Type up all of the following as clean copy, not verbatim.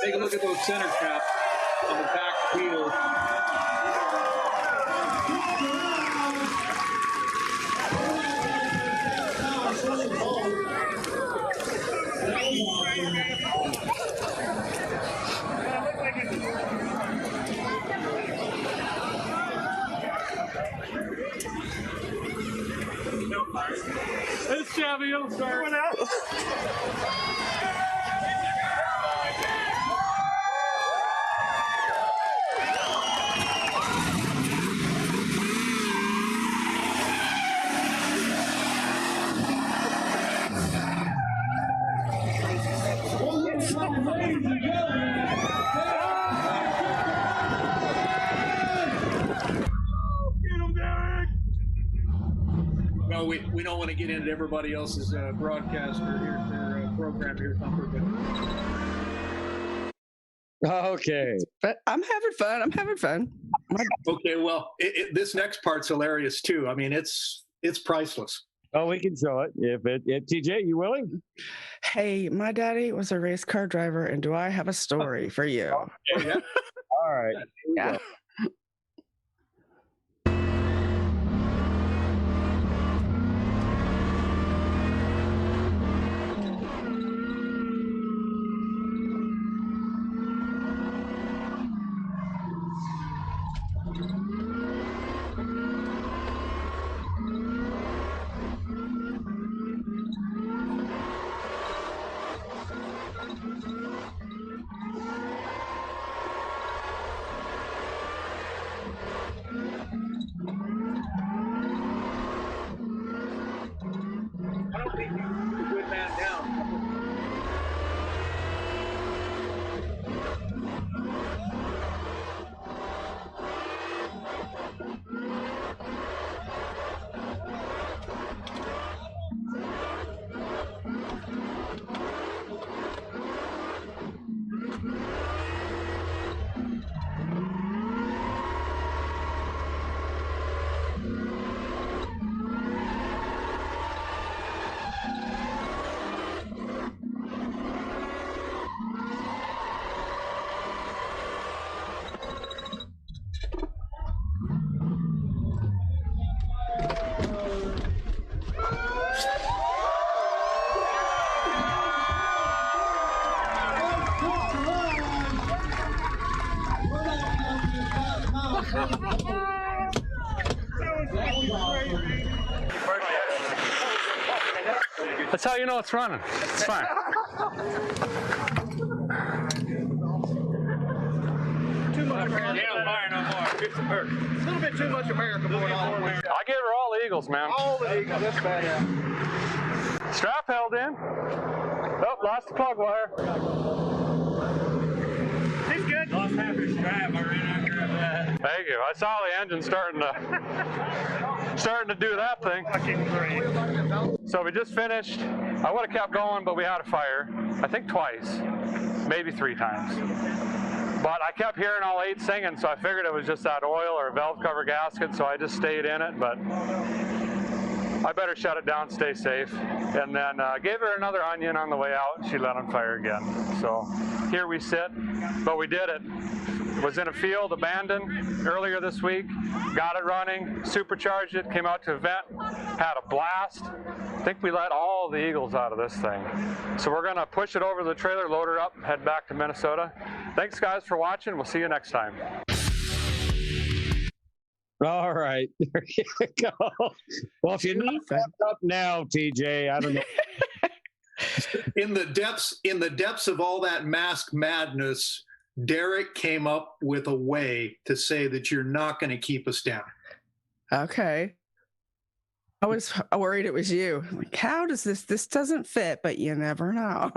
Take a look at those center caps on the back wheel. It's Chevy, it'll start. No, we don't want to get into everybody else's broadcast or their program here, Thumper, but Okay. But I'm having fun. okay. Well, this next part's hilarious too. I mean, it's priceless. Oh, we can show it. If TJ, you willing? Hey, my daddy was a race car driver, and do I have a story for you? Oh, yeah. All right. Yeah. I don't think you're a good man down. That's how you know it's running. It's fine. Too much America. Yeah, fire no more. It's a little bit too much America going on. I gave her all the Eagles, man. All the Eagles. That's bad. Strap held in. Oh, lost the plug wire. He's good. Lost half his strap. I ran out here of that. Thank you. I saw the engine starting to do that thing. Fucking great. So we just finished. I would have kept going, but we had a fire. I think twice, maybe 3 times. But I kept hearing all 8 singing, so I figured it was just that oil or valve cover gasket, so I just stayed in it. But I better shut it down, stay safe. And then gave her another onion on the way out, and she let on fire again. So here we sit, but we did it. Was in a field, abandoned, earlier this week. Got it running, supercharged it, came out to a vent, had a blast. I think we let all the Eagles out of this thing. So we're gonna push it over the trailer, load her up, head back to Minnesota. Thanks guys for watching. We'll see you next time. All right. There you go. Well, if you're not fucked up now, TJ, I don't know. In the depths of all that mask madness, Derek came up with a way to say that you're not going to keep us down. Okay. I was worried it was you. Like, how does this doesn't fit, but you never know.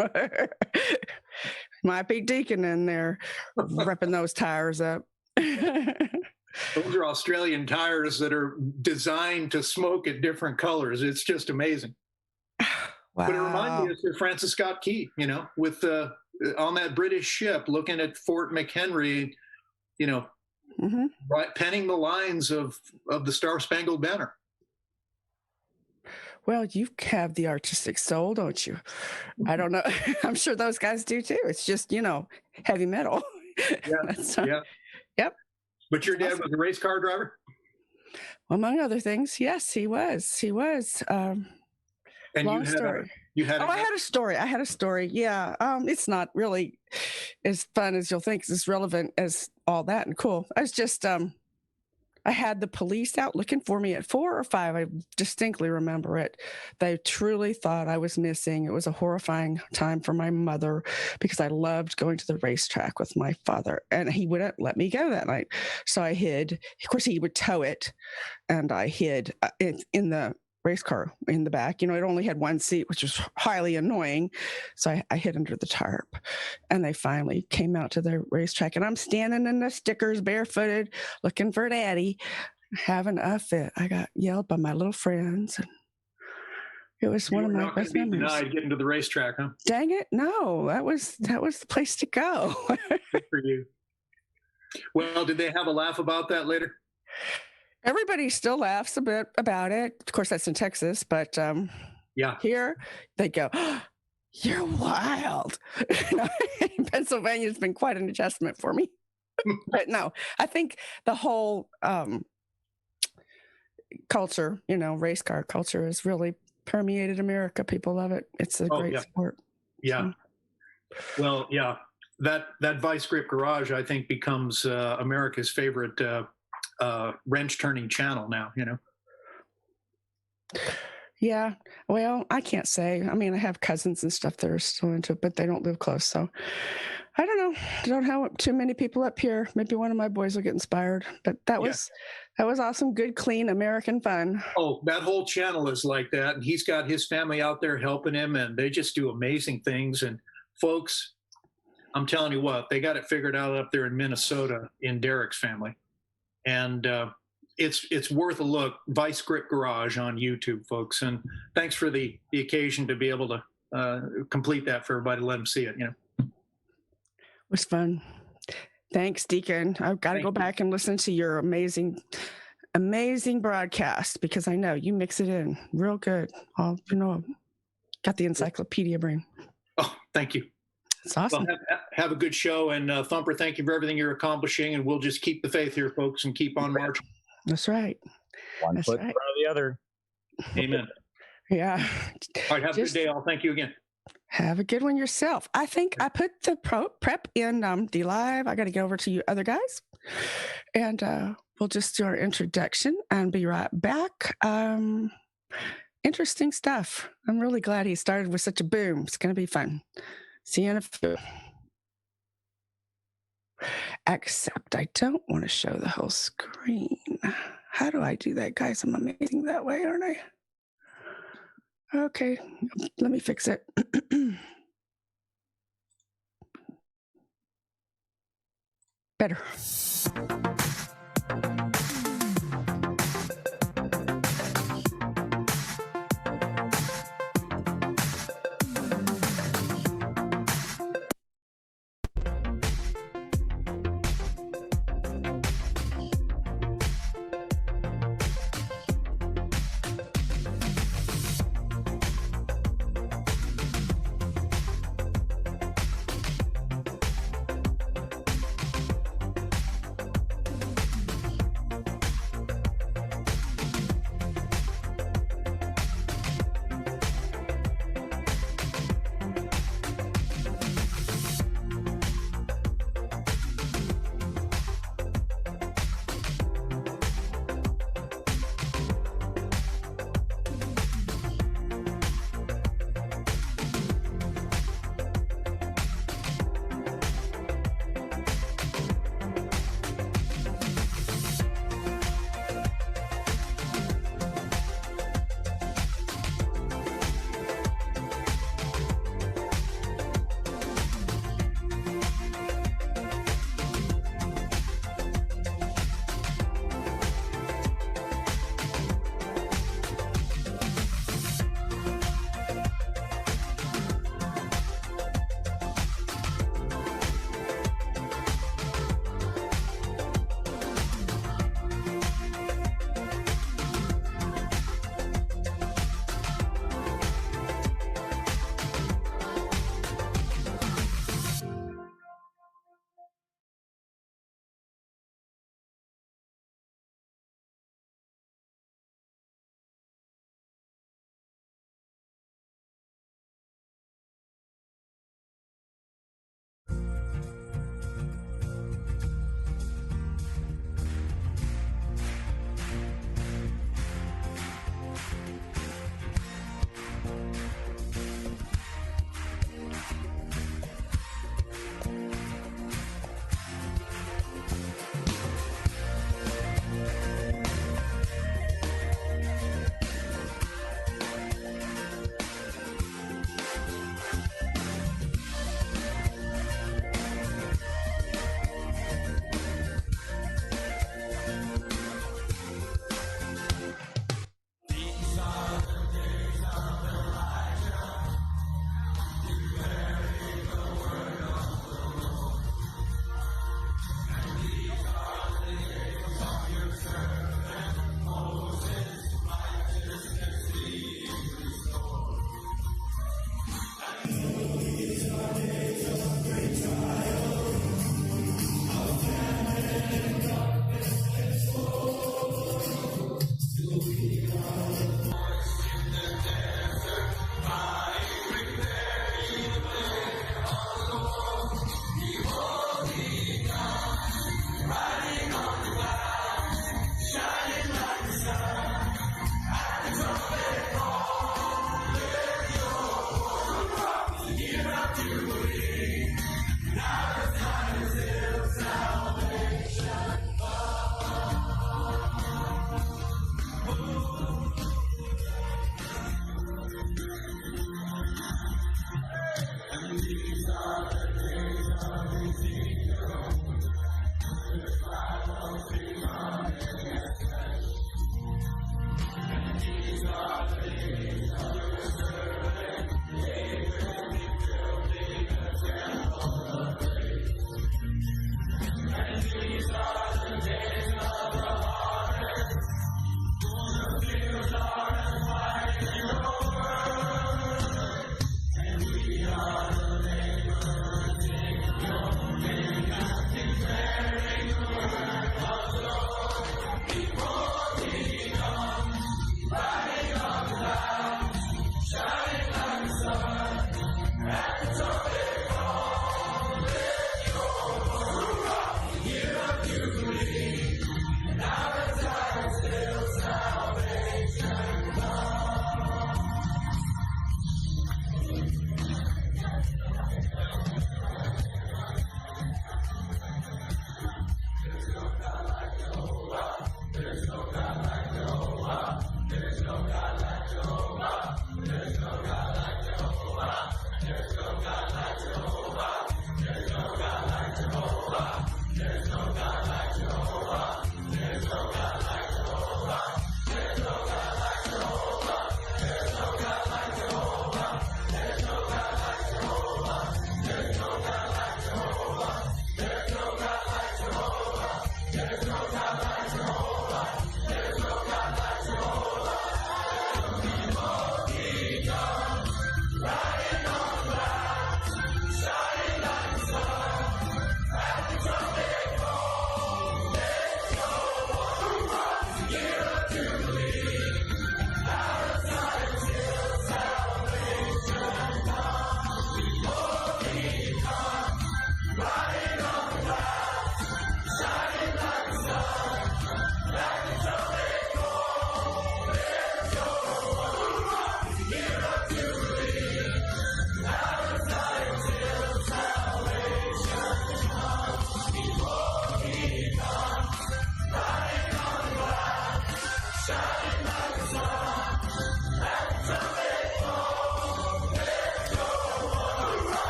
Might be Deacon in there ripping those tires up. Those are Australian tires that are designed to smoke at different colors. It's just amazing. Wow. But it reminds me of Sir Francis Scott Key, with on that British ship looking at Fort McHenry, Mm-hmm. right, penning the lines of the Star Spangled Banner. Well, you have the artistic soul, don't you? I don't know. I'm sure those guys do too. It's just, heavy metal. Yeah. Yeah. Yep. But your dad was a race car driver? Among other things, yes, he was. He was. And Long story. I had a story. Yeah. It's not really as fun as you'll think. It's as relevant as all that and cool. I was just, I had the police out looking for me at 4 or 5. I distinctly remember it. They truly thought I was missing. It was a horrifying time for my mother because I loved going to the racetrack with my father, and he wouldn't let me go that night. So I hid. Of course, he would tow it, and I hid in the race car in the back. It only had one seat, which was highly annoying. So I hid under the tarp, and they finally came out to the racetrack, and I'm standing in the stickers barefooted looking for Daddy, having a fit. I got yelled by my little friends, and it was one of my best memories. Denied getting to the racetrack, huh? Dang it. No, that was the place to go. Good for you. Well, did they have a laugh about that later? Everybody still laughs a bit about it. Of course, that's in Texas, but yeah, here they go, oh, you're wild. Pennsylvania's been quite an adjustment for me. But no, I think the whole culture, race car culture has really permeated America. People love it. It's a great sport. Yeah. So. Well, yeah, that Vice Grip Garage, I think, becomes America's favorite wrench turning channel now. Yeah, well, I can't say. I mean, I have cousins and stuff that are still into it, but they don't live close, so I don't know. I don't have too many people up here. Maybe one of my boys will get inspired. But that was awesome. Good, clean American fun. Oh, that whole channel is like that, and he's got his family out there helping him, and they just do amazing things. And folks, I'm telling you what, they got it figured out up there in Minnesota in Derek's family. And it's worth a look. Vice Grip Garage on YouTube, folks. And thanks for the occasion to be able to complete that for everybody to let them see it. It was fun. Thanks, Deacon. I've got to go back and listen to your amazing broadcast, because I know you mix it in real good. Got the encyclopedia brain. Oh, thank you. It's awesome. Well, have a good show. And Thumper, thank you for everything you're accomplishing. And we'll just keep the faith here, folks, and keep on marching. That's right. One foot in front of the other. Amen. Yeah. All right. Have a good day, all. Thank you again. Have a good one yourself. I think I put the prep in the live. I got to get over to you other guys. And we'll just do our introduction and be right back. Interesting stuff. I'm really glad he started with such a boom. It's going to be fun. See you in a few. Except I don't want to show the whole screen. How do I do that, guys? I'm amazing that way, aren't I? Okay, let me fix it. Better.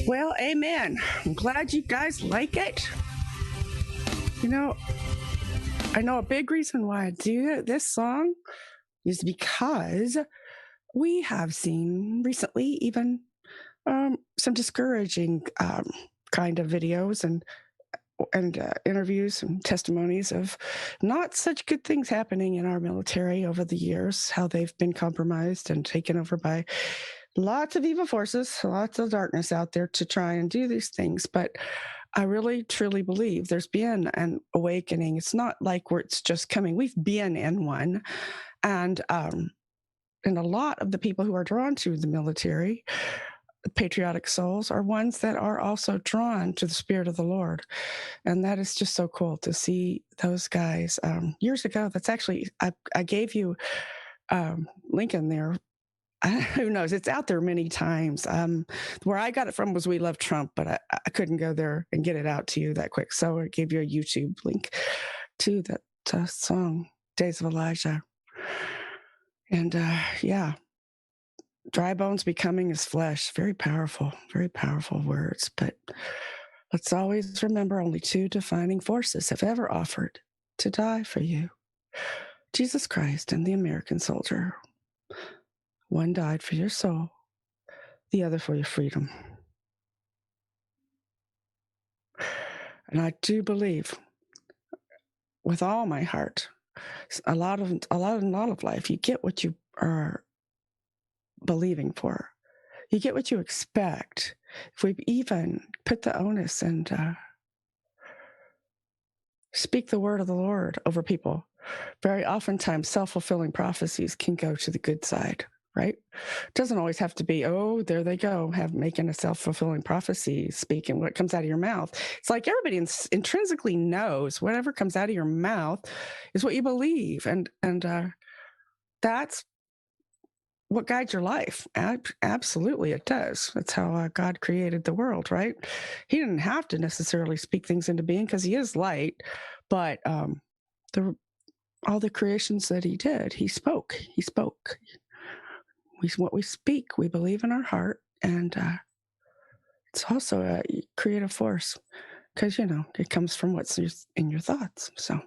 Well, amen. I'm glad you guys like it. You know, I know a big reason why I do this song is because we have seen recently even some discouraging kind of videos and interviews and testimonies of not such good things happening in our military over the years, how they've been compromised and taken over by lots of evil forces, lots of darkness out there to try and do these things. But I really, truly believe there's been an awakening. It's not like it's just coming. We've been in one. And a lot of the people who are drawn to the military, patriotic souls, are ones that are also drawn to the Spirit of the Lord. And that is just so cool to see those guys. Years ago, that's actually, I gave you link in there. Who knows? It's out there many times. Where I got it from was We Love Trump, but I couldn't go there and get it out to you that quick. So I gave you a YouTube link to that song, Days of Elijah. And yeah, dry bones becoming his flesh. Very powerful words. But let's always remember only two defining forces have ever offered to die for you: Jesus Christ and the American soldier. One died for your soul, the other for your freedom. And I do believe with all my heart, a lot of life, you get what you are believing for. You get what you expect. If we even put the onus and speak the word of the Lord over people, very oftentimes self-fulfilling prophecies can go to the good side. Right? It doesn't always have to be, oh, there they go, making a self-fulfilling prophecy, speaking what comes out of your mouth. It's like everybody intrinsically knows whatever comes out of your mouth is what you believe. And that's what guides your life. Absolutely, it does. That's how God created the world, right? He didn't have to necessarily speak things into being because he is light, but all the creations that he did, he spoke. What we speak, we believe in our heart, and it's also a creative force because, it comes from what's in your thoughts. So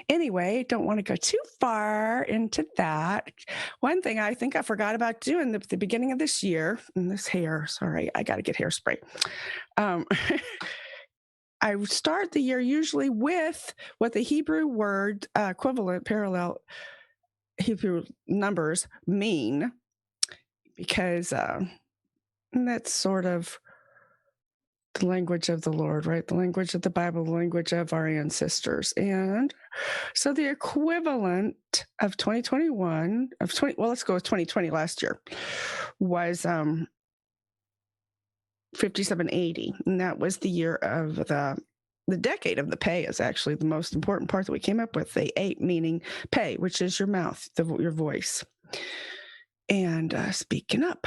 anyway, don't want to go too far into that. One thing I think I forgot about doing at the beginning of this year, and this hair, sorry, I got to get hairspray. I start the year usually with what the Hebrew word equivalent, parallel Hebrew numbers mean, because that's sort of the language of the Lord, right? The language of the Bible, the language of our ancestors. And so the equivalent of 2021, let's go with 2020 last year, was 5780. And that was the year of the decade of the pay is actually the most important part that we came up with. The 8 meaning pay, which is your mouth, your voice. And speaking up.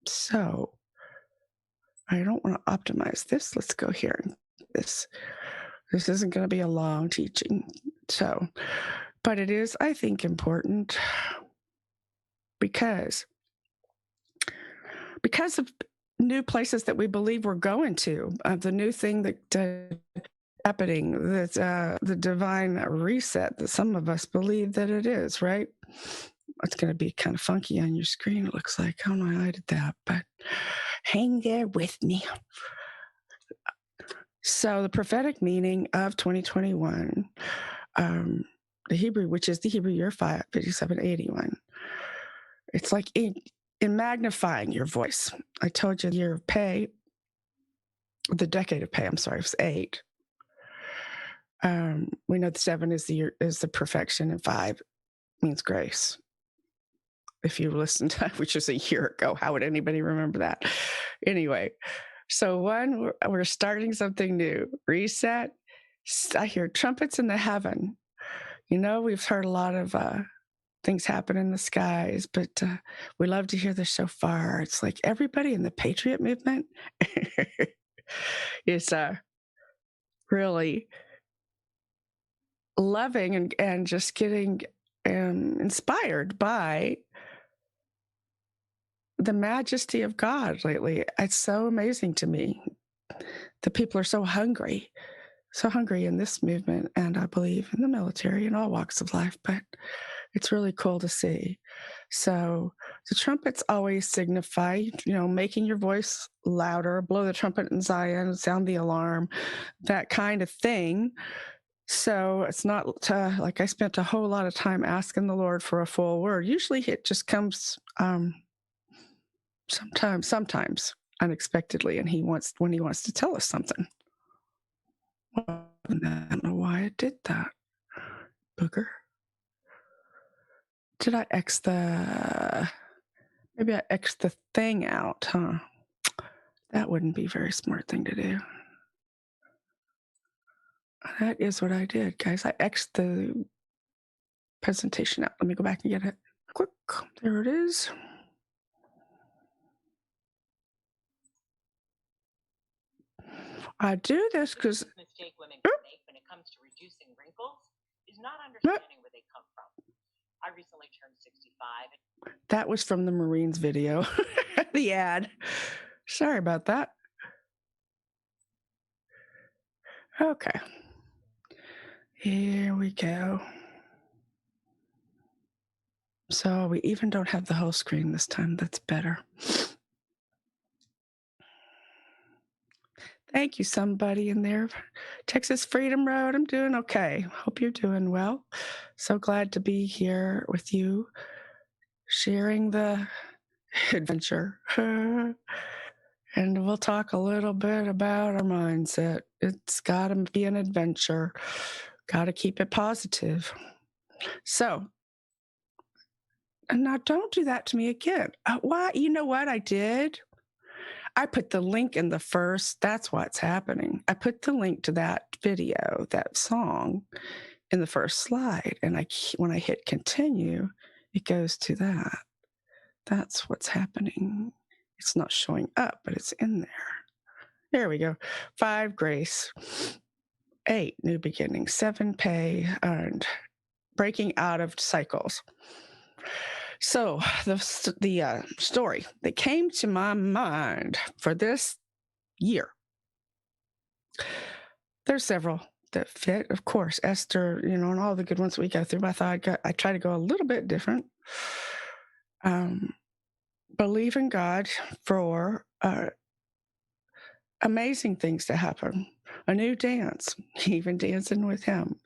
So I don't want to optimize this. Let's go here. This isn't going to be a long teaching. So, but it is, I think, important because of new places that we believe we're going to, the new thing that happening, that the divine reset that some of us believe that it is, right? It's going to be kind of funky on your screen, it looks like. I don't know how I did that, but hang there with me. So the prophetic meaning of 2021, the Hebrew, which is the Hebrew year 5781, it's like in magnifying your voice. I told you the year of pay, the decade of pay, I'm sorry, it was 8. We know the 7 is the perfection, and 5 means grace. If you listened to, which is a year ago, how would anybody remember that? Anyway, so we're starting something new. Reset. I hear trumpets in the heaven. We've heard a lot of things happen in the skies, but we love to hear the shofar. It's like everybody in the Patriot movement is really loving and just getting inspired by the majesty of God lately. It's so amazing to me. The people are so hungry in this movement, and I believe in the military and all walks of life, but it's really cool to see. So the trumpets always signify, making your voice louder, blow the trumpet in Zion, sound the alarm, that kind of thing. So it's not like I spent a whole lot of time asking the Lord for a full word. Usually it just comes sometimes unexpectedly, and when he wants to tell us something. I don't know why I did that. Booger. Did I maybe I X the thing out, huh? That wouldn't be a very smart thing to do. That is what I did, guys. I X'd the presentation out. Let me go back and get it. Quick. There it is. I do this because mistake women can make when it comes to reducing wrinkles is not understanding where they come from. I recently turned 65. That was from the Marines video, the ad. Sorry about that. Okay. Here we go. So we even don't have the whole screen this time. That's better. Thank you, somebody in there. Texas Freedom Road, I'm doing okay. Hope you're doing well. So glad to be here with you, sharing the adventure. And we'll talk a little bit about our mindset. It's got to be an adventure. Got to keep it positive. So, and now don't do that to me again. Why? You know what I did? I put the link in the first, that's what's happening. I put the link to that video, that song, in the first slide. And when I hit continue, it goes to that. That's what's happening. It's not showing up, but it's in there. There we go. 5, grace. 8, new beginning. 7, pay earned. Breaking out of cycles. So the story that came to my mind for this year, there's several that fit, of course. Esther, and all the good ones we go through. I thought I try to go a little bit different. Believe in God for amazing things to happen. A new dance, even dancing with him,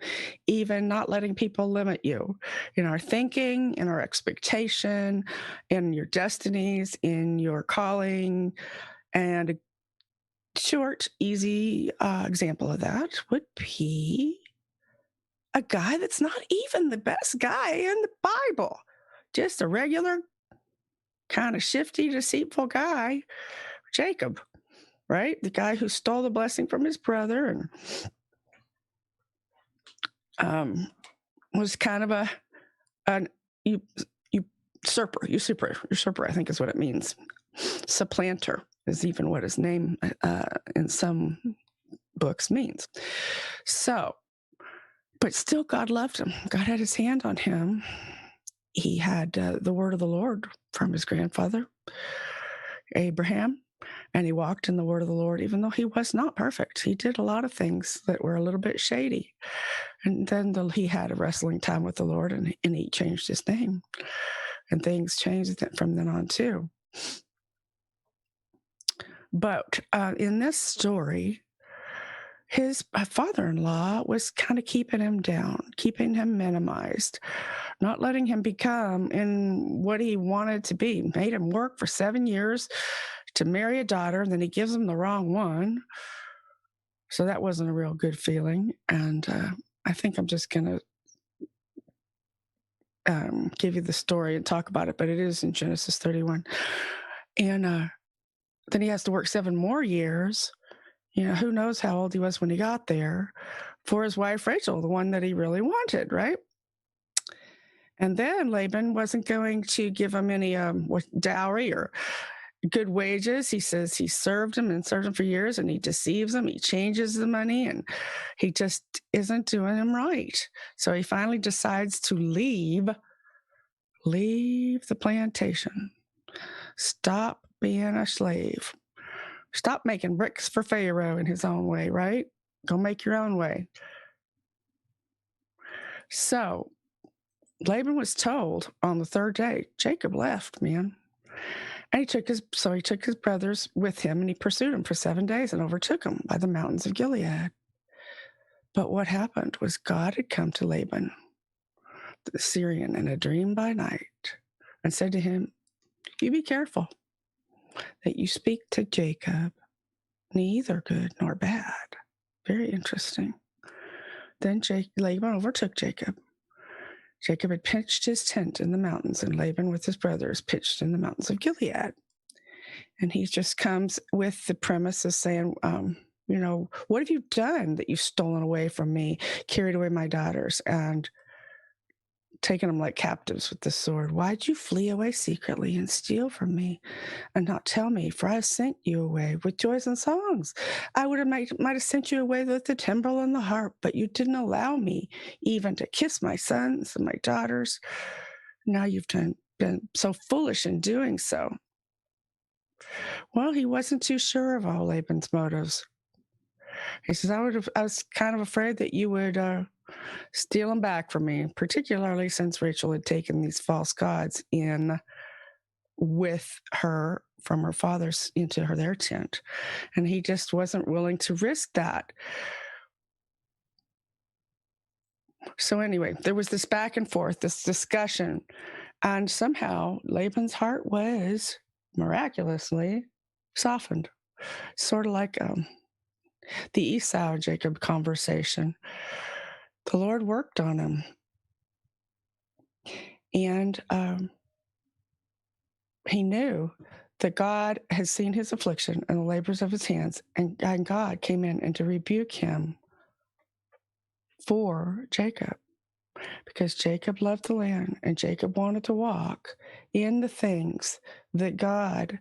even not letting people limit you in our thinking, in our expectation, in your destinies, in your calling. And a short, easy example of that would be a guy that's not even the best guy in the Bible, just a regular kind of shifty, deceitful guy, Jacob. Right? The guy who stole the blessing from his brother and was kind of a usurper, I think is what it means. Supplanter is even what his name in some books means. So, but still God loved him. God had his hand on him. He had the word of the Lord from his grandfather, Abraham. And he walked in the word of the Lord, even though he was not perfect. He did a lot of things that were a little bit shady. And then he had a wrestling time with the Lord, and he changed his name. And things changed from then on, too. But in this story, his father-in-law was kind of keeping him down, keeping him minimized, not letting him become in what he wanted to be. Made him work for 7 years to marry a daughter, and then he gives him the wrong one. So that wasn't a real good feeling. And I think I'm just going to give you the story and talk about it, but it is in Genesis 31. And then he has to work 7 more years. Who knows how old he was when he got there, for his wife Rachel, the one that he really wanted, right? And then Laban wasn't going to give him any dowry or good wages. He says he served him for years, and he deceives him. He changes the money, and he just isn't doing him right. So he finally decides to leave the plantation. Stop being a slave. Stop making bricks for Pharaoh in his own way, right? Go make your own way. So Laban was told on the third day, Jacob left, man. And he took his brothers with him, and he pursued them for 7 days and overtook them by the mountains of Gilead. But what happened was God had come to Laban, the Syrian, in a dream by night and said to him, you be careful that you speak to Jacob neither good nor bad. Very interesting. Then Laban overtook Jacob. Jacob had pitched his tent in the mountains, and Laban with his brothers pitched in the mountains of Gilead. And he just comes with the premise of saying, what have you done that you've stolen away from me, carried away my daughters, and taken them like captives with the sword? Why'd you flee away secretly and steal from me and not tell me? For I sent you away with joys and songs. I might have sent you away with the timbrel and the harp, but you didn't allow me even to kiss my sons and my daughters. Now you've been so foolish in doing so. Well, he wasn't too sure of all Laban's motives. He says, I was kind of afraid that you would steal them back from me, particularly since Rachel had taken these false gods in with her from her father's into their tent. And he just wasn't willing to risk that. So anyway, there was this back and forth, this discussion, and somehow Laban's heart was miraculously softened, sort of like the Esau-Jacob conversation. The Lord worked on him. And he knew that God had seen his affliction and the labors of his hands, and God came in and to rebuke him for Jacob, because Jacob loved the land and Jacob wanted to walk in the things that God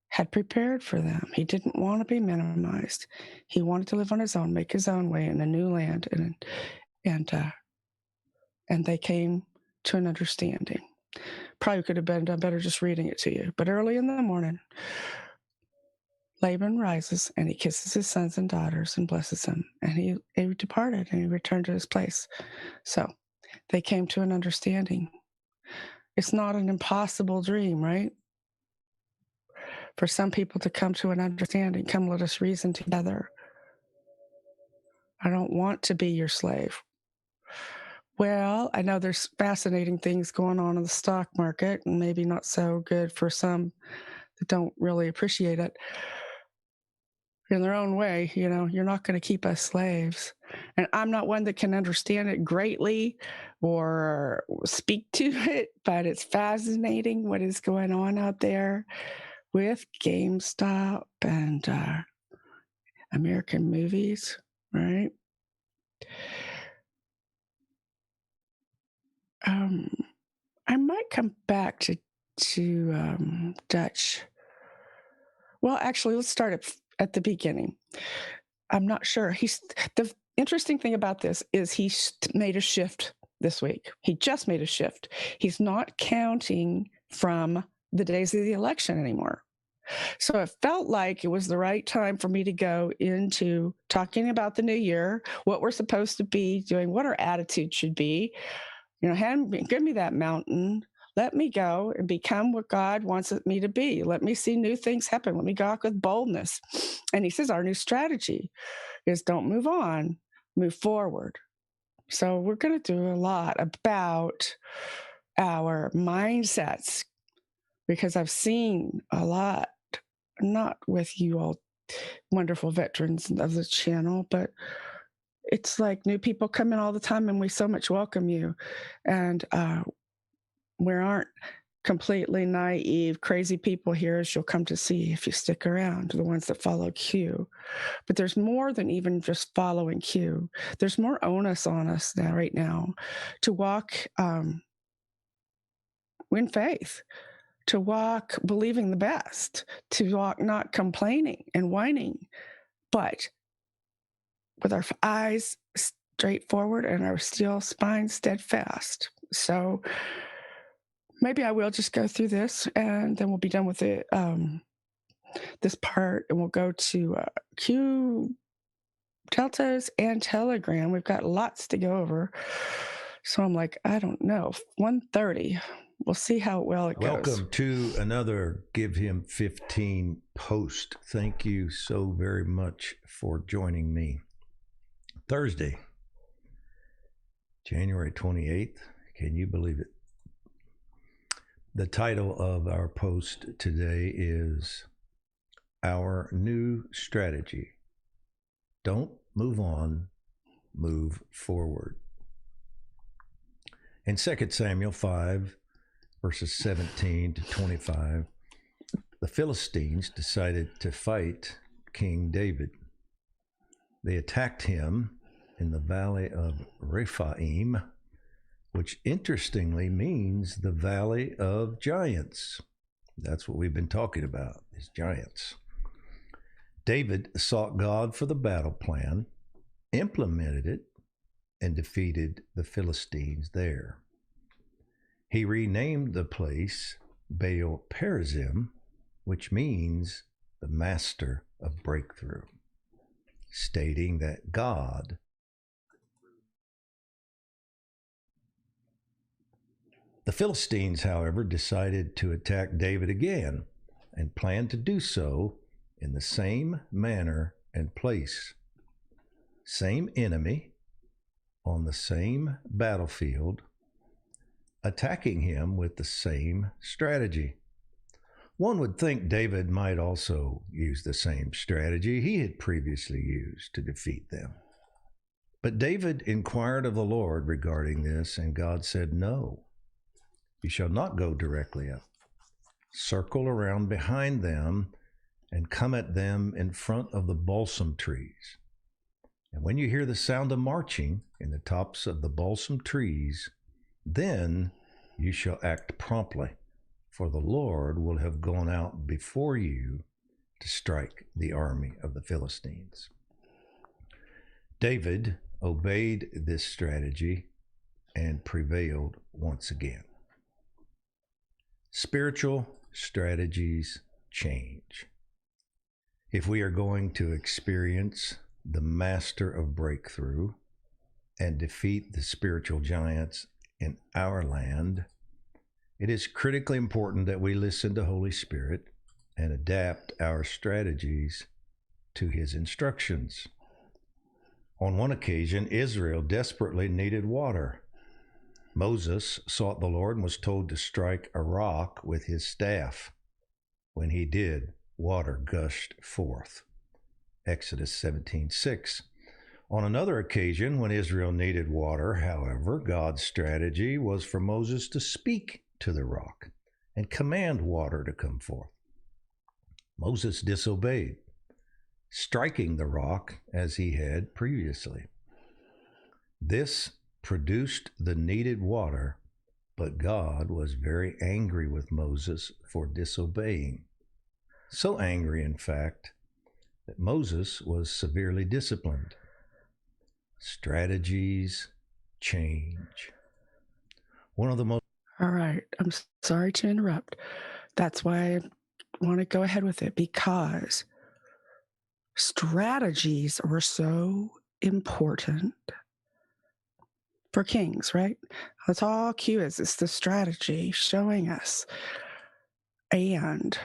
had prepared for them. He didn't want to be minimized. He wanted to live on his own, make his own way in a new land, and they came to an understanding. Probably could have been done better just reading it to you. But early in the morning, Laban rises and he kisses his sons and daughters and blesses them. And he departed and he returned to his place. So they came to an understanding. It's not an impossible dream, right? For some people to come to an understanding. Come, let us reason together. I don't want to be your slave. Well, I know there's fascinating things going on in the stock market, and maybe not so good for some that don't really appreciate it. In their own way, you're not going to keep us slaves. And I'm not one that can understand it greatly or speak to it, but it's fascinating what is going on out there with GameStop and American movies, right? I might come back to Dutch. Well, actually, let's start at the beginning. I'm not sure. The interesting thing about this is he made a shift this week. He just made a shift. He's not counting from the days of the election anymore. So it felt like it was the right time for me to go into talking about the new year, what we're supposed to be doing, what our attitude should be. Give me that mountain. Let me go and become what God wants me to be. Let me see new things happen. Let me go out with boldness. And he says our new strategy is don't move on, move forward. So we're going to do a lot about our mindsets, because I've seen a lot, not with you all wonderful veterans of the channel, but it's like new people come in all the time and we so much welcome you. And we aren't completely naive, crazy people here, as you'll come to see if you stick around, the ones that follow Q. But there's more than even just following Q. There's more onus on us now, right now, to walk in faith, to walk believing the best, to walk not complaining and whining, but with our eyes straight forward and our steel spine steadfast. So maybe I will just go through this, and then we'll be done with it. This part, and we'll go to Q Deltas and Telegram. We've got lots to go over. So I'm like, I don't know, 1:30. We'll see how well it goes. Welcome to another Give Him 15 post. Thank you so very much for joining me. Thursday, January 28th. Can you believe it? The title of our post today is Our New Strategy. Don't move on, move forward. In 2 Samuel 5, verses 17 to 25, the Philistines decided to fight King David. They attacked him in the valley of Rephaim, which interestingly means the valley of giants. That's what we've been talking about, is giants. David sought God for the battle plan, implemented it, and defeated the Philistines there. He renamed the place Baal Perazim, which means the master of breakthrough, stating that God The Philistines, however, decided to attack David again and planned to do so in the same manner and place. Same enemy on the same battlefield, attacking him with the same strategy. One would think David might also use the same strategy he had previously used to defeat them. But David inquired of the Lord regarding this, and God said, "No, you shall not go directly up. Circle around behind them and come at them in front of the balsam trees. And when you hear the sound of marching in the tops of the balsam trees, then you shall act promptly, for the Lord will have gone out before you to strike the army of the Philistines." David obeyed this strategy and prevailed once again. Spiritual strategies change. If we are going to experience the master of breakthrough and defeat the spiritual giants in our land, it is critically important that we listen to Holy Spirit and adapt our strategies to his instructions. On one occasion, Israel desperately needed water. Moses sought the Lord and was told to strike a rock with his staff. When he did, water gushed forth. Exodus 17:6. On another occasion, when Israel needed water, however, God's strategy was for Moses to speak to the rock and command water to come forth. Moses disobeyed, striking the rock as he had previously. This produced the needed water, but God was very angry with Moses for disobeying. So angry, in fact, that Moses was severely disciplined. Strategies change. One of the most... All right. I'm sorry to interrupt. That's why I want to go ahead with it, because strategies are so important for kings, right? That's all Q is. It's the strategy showing us. And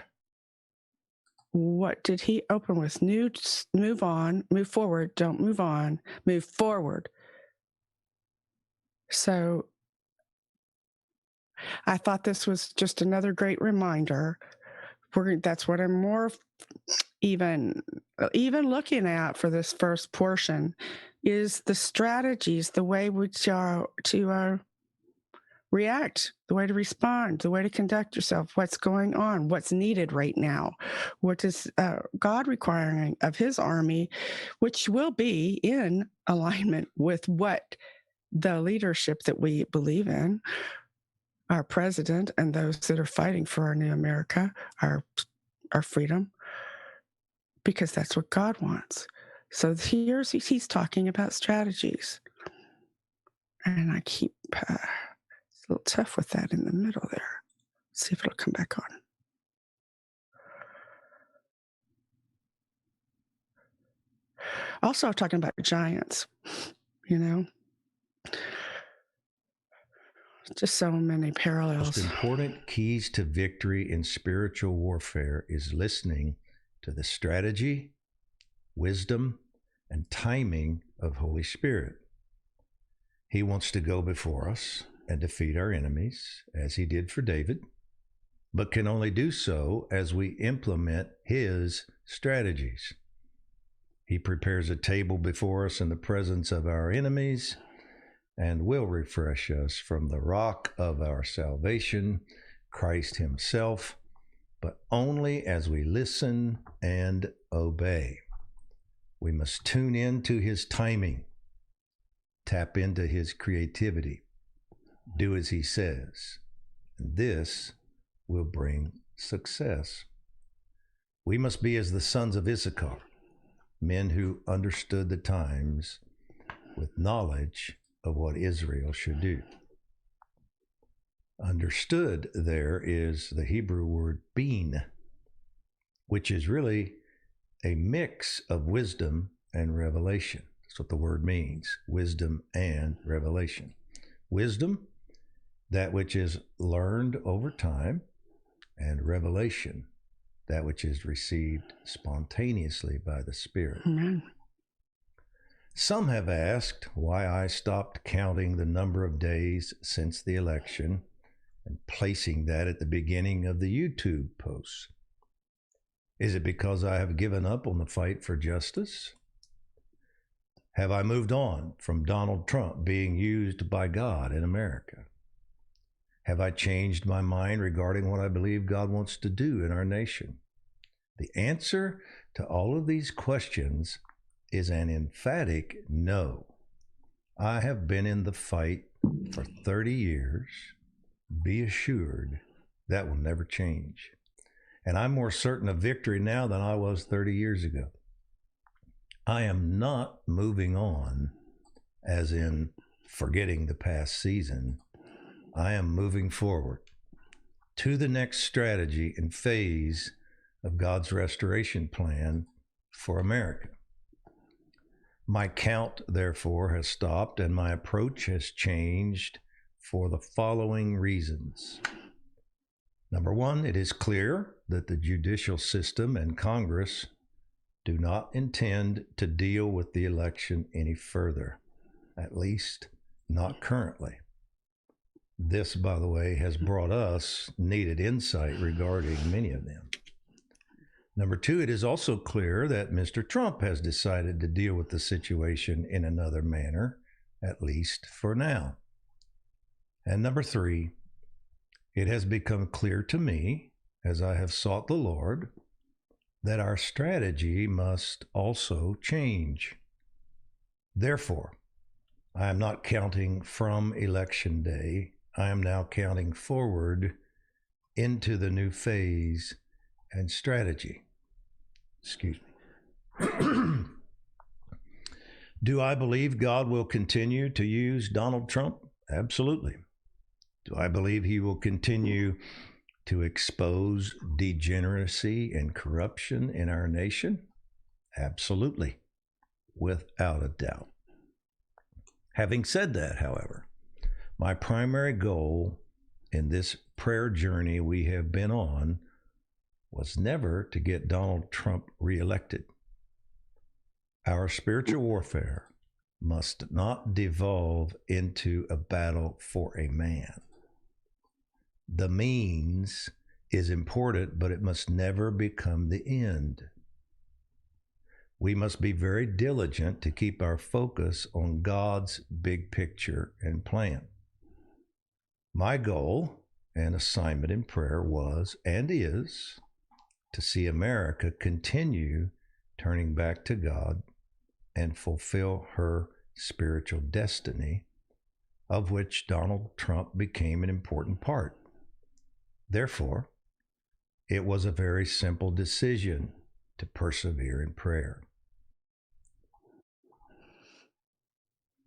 what did he open with? Move on, move forward, don't move on, move forward. So I thought this was just another great reminder. That's what I'm more even looking at for this first portion is the strategies, the way to react, the way to respond, the way to conduct yourself, what's going on, what's needed right now, what is God requiring of his army, which will be in alignment with what the leadership that we believe in, our president and those that are fighting for our new America, our freedom, because that's what God wants. So he's talking about strategies. And I keep, it's a little tough with that in the middle there. See if it'll come back on. Also talking about giants, you know, just so many parallels. Most important keys to victory in spiritual warfare is listening to the strategy, wisdom, and timing of Holy Spirit. He wants to go before us and defeat our enemies, as he did for David, but can only do so as we implement his strategies. He prepares a table before us in the presence of our enemies and will refresh us from the rock of our salvation, Christ himself, but only as we listen and obey. We must tune in to his timing, tap into his creativity, do as he says. And this will bring success. We must be as the sons of Issachar, men who understood the times with knowledge of what Israel should do. Understood there is the Hebrew word bin, which is really a mix of wisdom and revelation. That's what the word means, wisdom and revelation. Wisdom, that which is learned over time, and revelation, that which is received spontaneously by the Spirit. Amen. Some have asked why I stopped counting the number of days since the election and placing that at the beginning of the YouTube posts. Is it because I have given up on the fight for justice? Have I moved on from Donald Trump being used by God in America? Have I changed my mind regarding what I believe God wants to do in our nation? The answer to all of these questions is an emphatic no. I have been in the fight for 30 years. Be assured that will never change. And I'm more certain of victory now than I was 30 years ago. I am not moving on, as in forgetting the past season. I am moving forward to the next strategy and phase of God's restoration plan for America. My count, therefore, has stopped and my approach has changed for the following reasons. Number one, it is clear that the judicial system and Congress do not intend to deal with the election any further, at least not currently. This, by the way, has brought us needed insight regarding many of them. Number two, it is also clear that Mr. Trump has decided to deal with the situation in another manner, at least for now. And number three, it has become clear to me, as I have sought the Lord, that our strategy must also change. Therefore, I am not counting from Election Day. I am now counting forward into the new phase and strategy. Excuse me. Do I believe God will continue to use Donald Trump? Absolutely. Do I believe he will continue to expose degeneracy and corruption in our nation? Absolutely, without a doubt. Having said that, however, my primary goal in this prayer journey we have been on was never to get Donald Trump reelected. Our spiritual warfare must not devolve into a battle for a man. The means is important, but it must never become the end. We must be very diligent to keep our focus on God's big picture and plan. My goal and assignment in prayer was and is to see America continue turning back to God and fulfill her spiritual destiny, of which Donald Trump became an important part. Therefore, it was a very simple decision to persevere in prayer.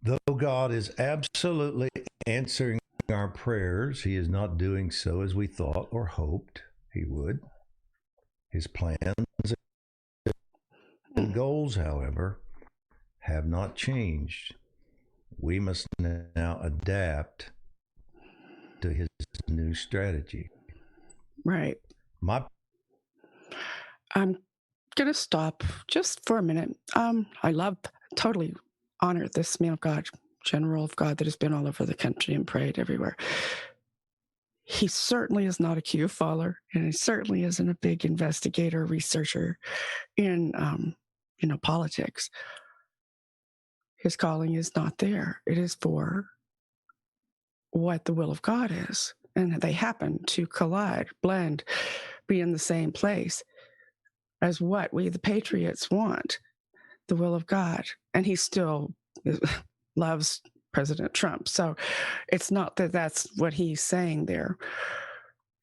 Though God is absolutely answering our prayers, he is not doing so as we thought or hoped he would. His plans and goals, however, have not changed. We must now adapt to his new strategy. Right. I'm going to stop just for a minute. I totally honor this man of God, general of God that has been all over the country and prayed everywhere. He certainly is not a Q follower, and he certainly isn't a big investigator, researcher in, politics. His calling is not there. It is for what the will of God is. And they happen to collide, blend, be in the same place as what we, the patriots, want, the will of God. And he still loves President Trump. So it's not that that's what he's saying there.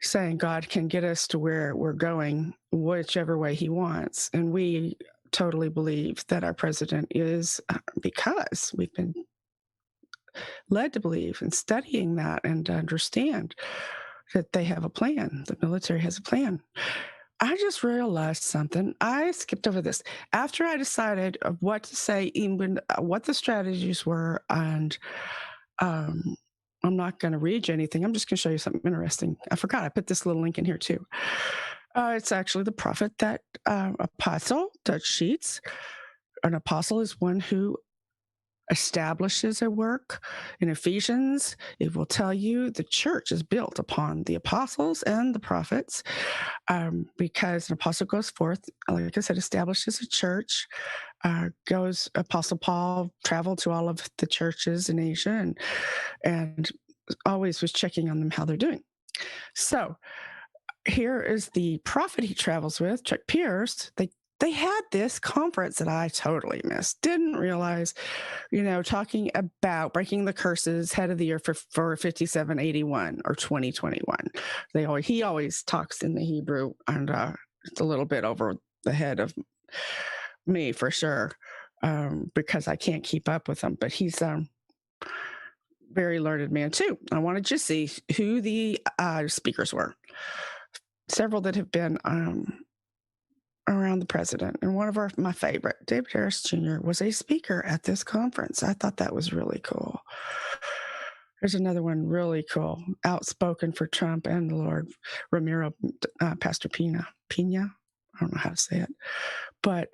Saying God can get us to where we're going, whichever way he wants. And we totally believe that our president is, because we've been led to believe and studying that and understand that they have a plan. The military has a plan. I just realized something. I skipped over this. After I decided of what to say, even what the strategies were, and I'm not going to read you anything. I'm just going to show you something interesting. I forgot. I put this little link in here too. It's actually the prophet that apostle that Sheets. An apostle is one who establishes a work. In Ephesians, it will tell you the church is built upon the apostles and the prophets, because an apostle goes forth, like I said, establishes a church, Apostle Paul traveled to all of the churches in Asia and always was checking on them, how they're doing. So here is the prophet he travels with, Chuck Pierce. They had this conference that I totally missed. Didn't realize, talking about breaking the curses, head of the year for 5781 or 2021. He always talks in the Hebrew, and it's a little bit over the head of me for sure, because I can't keep up with him. But he's very learned man too. I wanted to see who the speakers were. Several that have been around the president, and one of my favorite, David Harris Jr., was a speaker at this conference. I thought that was really cool. There's another one really cool, outspoken for Trump and the Lord, Ramiro, Pastor Pina. I don't know how to say it, but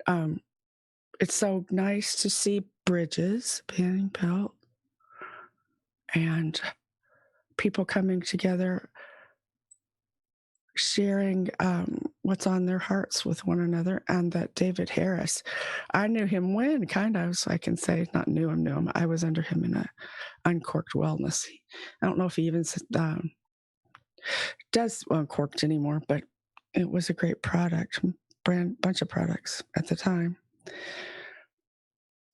it's so nice to see bridges being built and people coming together, sharing what's on their hearts with one another. And that David Harris, I knew him when, kind of, so I can say, not knew him. I was under him in a Uncorked Wellness. I don't know if he even does Uncorked anymore, but it was a great product, bunch of products at the time.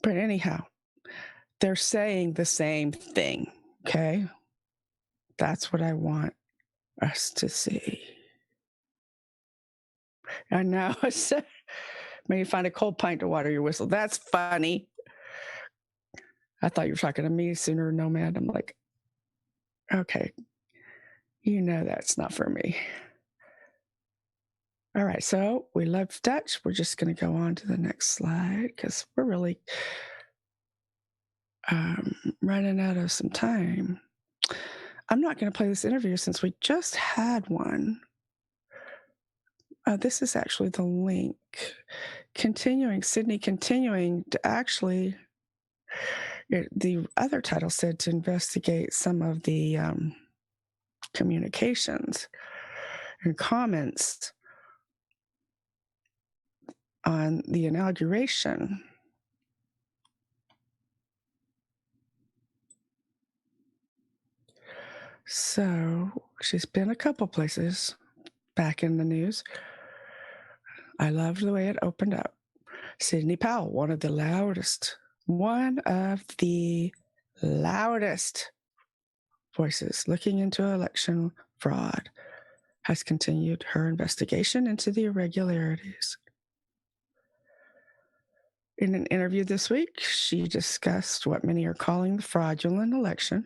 But anyhow, they're saying the same thing, okay? That's what I want us to see. And now I said, maybe find a cold pint to water your whistle. That's funny. I thought you were talking to me, Sooner Nomad. I'm like, okay, that's not for me. All right, so we love Dutch. We're just going to go on to the next slide because we're really running out of some time. I'm not going to play this interview since we just had one. This is actually the link. Sydney continuing to actually, the other title said to investigate some of the communications and comments on the inauguration. So she's been a couple places back in the news. I loved the way it opened up. Sidney Powell, one of the loudest voices looking into election fraud, has continued her investigation into the irregularities. In an interview this week, she discussed what many are calling the fraudulent election.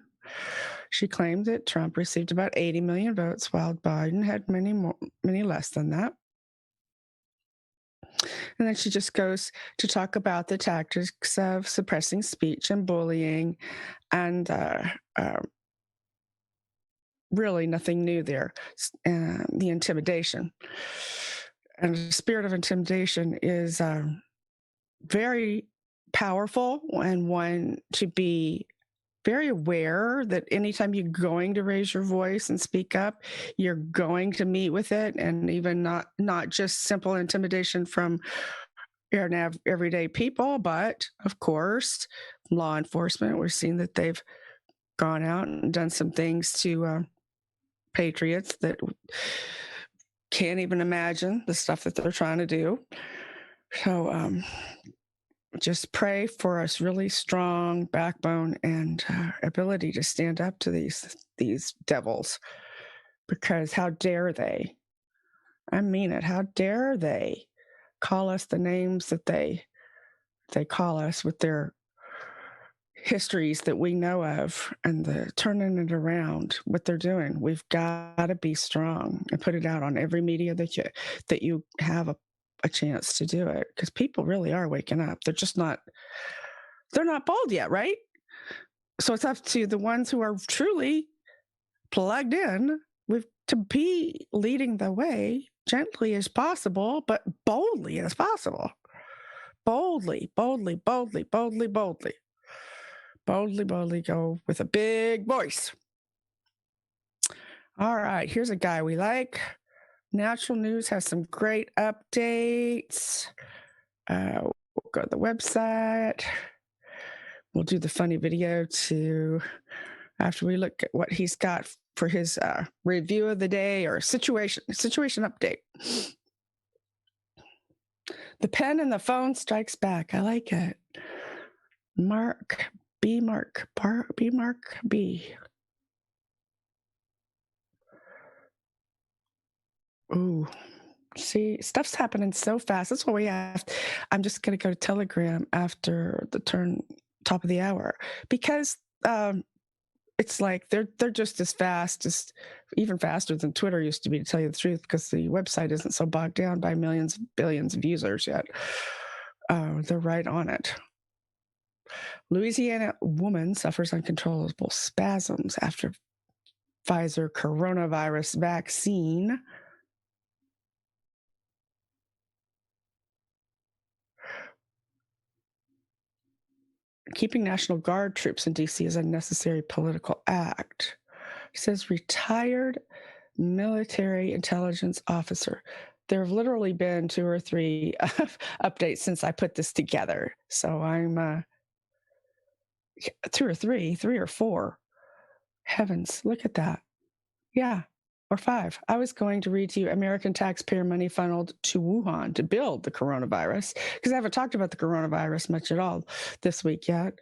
She claimed that Trump received about 80 million votes, while Biden had many less than that. And then she just goes to talk about the tactics of suppressing speech and bullying, and really nothing new there. The intimidation. And the spirit of intimidation is very powerful, and one to be very aware that anytime you're going to raise your voice and speak up, you're going to meet with it, and even not just simple intimidation from everyday people, but of course, law enforcement. We're seeing that they've gone out and done some things to patriots that can't even imagine the stuff that they're trying to do. So just pray for us really strong backbone and ability to stand up to these devils, because how dare they? I mean it. How dare they call us the names that they call us, with their histories that we know of, and the turning it around, what they're doing. We've got to be strong and put it out on every media that you have a chance to do it, because people really are waking up. They're not bold yet, right? So it's up to the ones who are truly plugged in to be leading the way, gently as possible, but boldly as possible. Boldly, boldly, boldly, boldly, boldly. Boldly, boldly go with a big voice. All right, here's a guy we like. Natural News has some great updates. We'll go to the website. We'll do the funny video too after we look at what he's got for his review of the day, or situation update. The pen and the phone strikes back. I like it. Mark B. Ooh, see, stuff's happening so fast. That's what we have. I'm just going to go to Telegram after the top of the hour, because it's like they're just as fast, even faster than Twitter used to be, to tell you the truth, because the website isn't so bogged down by billions of users yet. They're right on it. Louisiana woman suffers uncontrollable spasms after Pfizer coronavirus vaccine. Keeping National Guard troops in D.C. is a necessary political act, says retired military intelligence officer. There have literally been 2 or 3 updates since I put this together. So I'm 2 or 3 or 4. Heavens, look at that. Yeah, or 5. I was going to read to you American taxpayer money funneled to Wuhan to build the coronavirus, because I haven't talked about the coronavirus much at all this week yet.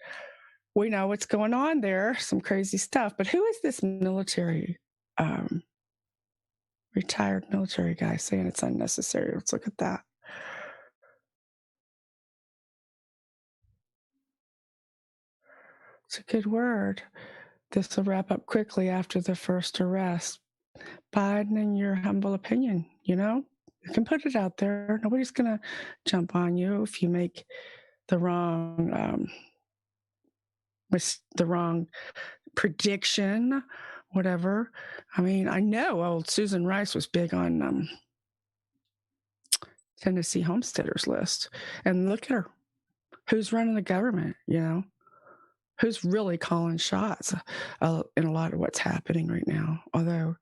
We know what's going on there, some crazy stuff. But who is this military, retired military guy saying it's unnecessary? Let's look at that. It's a good word. This will wrap up quickly after the first arrest. Biden, in your humble opinion, you can put it out there. Nobody's going to jump on you if you make the wrong prediction, whatever. I mean, I know old Susan Rice was big on Tennessee homesteaders list, and look at her. Who's running the government? Who's really calling shots in a lot of what's happening right now? Although,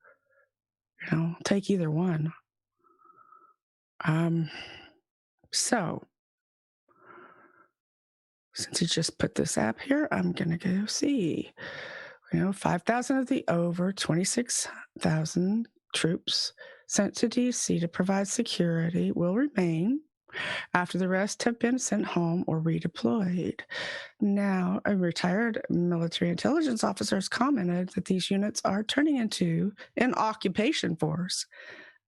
take either one. So, since he just put this app here, I'm going to go see. 5,000 of the over 26,000 troops sent to D.C. to provide security will remain after the rest have been sent home or redeployed. Now, a retired military intelligence officer has commented that these units are turning into an occupation force,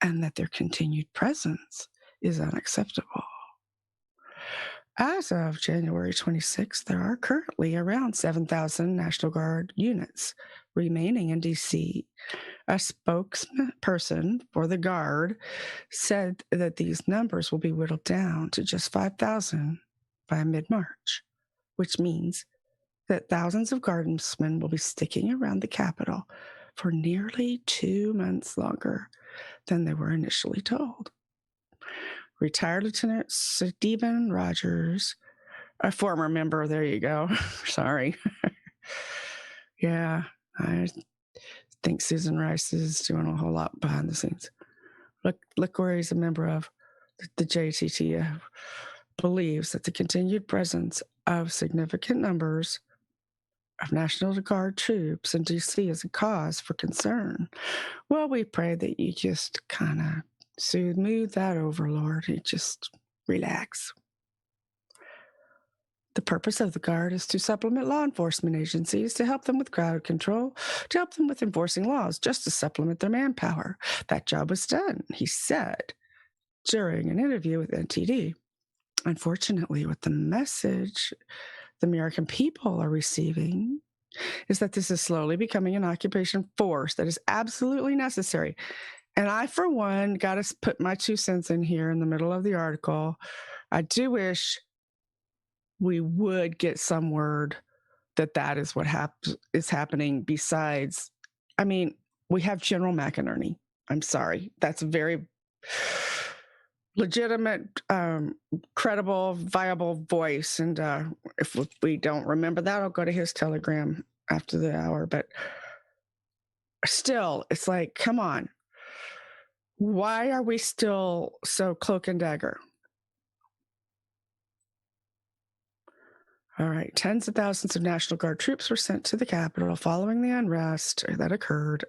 and that their continued presence is unacceptable. As of January 26th, there are currently around 7,000 National Guard units remaining in D.C. A spokesperson for the Guard said that these numbers will be whittled down to just 5,000 by mid-March, which means that thousands of Guardsmen will be sticking around the Capitol for nearly 2 months longer than they were initially told. Retired Lieutenant Stephen Rogers, a former member, there you go. Sorry. Yeah, I think Susan Rice is doing a whole lot behind the scenes. Look where he's a member of. The JTTF believes that the continued presence of significant numbers of National Guard troops in D.C. is a cause for concern. Well, we pray that you just kind of smooth that over, Lord. You just relax. The purpose of the Guard is to supplement law enforcement agencies, to help them with crowd control, to help them with enforcing laws, just to supplement their manpower. That job was done, he said during an interview with NTD. Unfortunately, what the message the American people are receiving is that this is slowly becoming an occupation force that is absolutely necessary. And I, for one, got to put my 2 cents in here in the middle of the article. I do wish we would get some word that that is what is happening besides, I mean, we have General McInerney. I'm sorry. That's a very legitimate, credible, viable voice. And if we don't remember that, I'll go to his Telegram after the hour. But still, it's like, come on. Why are we still so cloak and dagger? All right. Tens of thousands of National Guard troops were sent to the Capitol following the unrest that occurred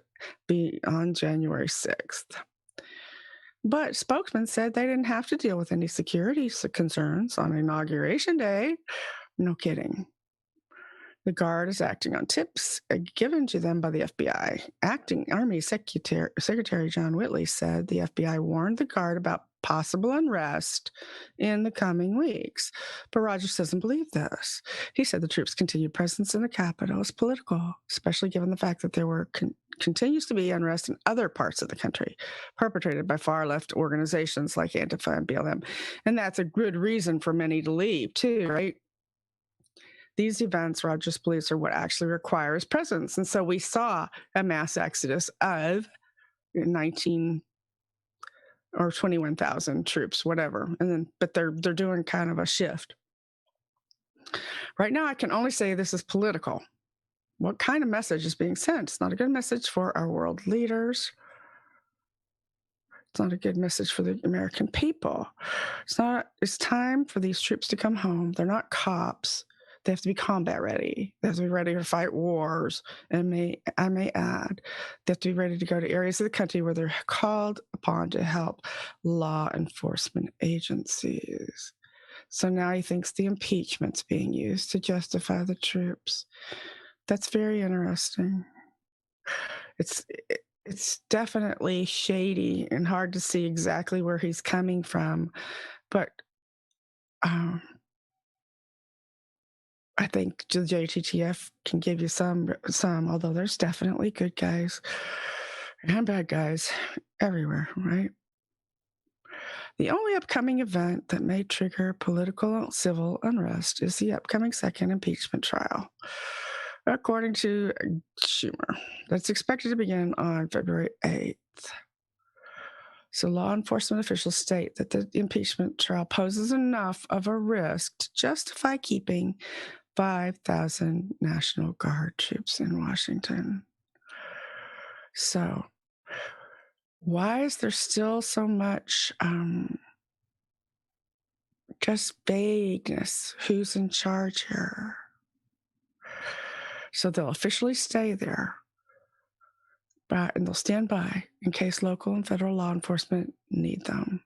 on January 6th. But spokesman said they didn't have to deal with any security concerns on Inauguration Day. No kidding. The Guard is acting on tips given to them by the FBI. Acting Army Secretary John Whitley said the FBI warned the Guard about possible unrest in the coming weeks. But Rogers doesn't believe this. He said the troops' continued presence in the Capitol is political, especially given the fact that there continues to be unrest in other parts of the country, perpetrated by far-left organizations like Antifa and BLM. And that's a good reason for many to leave, too, right? These events, Rogers believes, are what actually requires presence. And so we saw a mass exodus of 19 or 21,000 troops, whatever. And then, but they're doing kind of a shift. Right now, I can only say this is political. What kind of message is being sent? It's not a good message for our world leaders. It's not a good message for the American people. It's time for these troops to come home. They're not cops. They have to be combat ready. They have to be ready to fight wars. And I may add, they have to be ready to go to areas of the country where they're called upon to help law enforcement agencies. So now he thinks the impeachment's being used to justify the troops. That's very interesting. It's definitely shady and hard to see exactly where he's coming from. But I think the JTTF can give you some, although there's definitely good guys and bad guys everywhere, right? The only upcoming event that may trigger political civil unrest is the upcoming second impeachment trial, according to Schumer. That's expected to begin on February 8th. So law enforcement officials state that the impeachment trial poses enough of a risk to justify keeping 5,000 National Guard troops in Washington. So why is there still so much just vagueness? Who's in charge here? So they'll officially stay there, and they'll stand by in case local and federal law enforcement need them.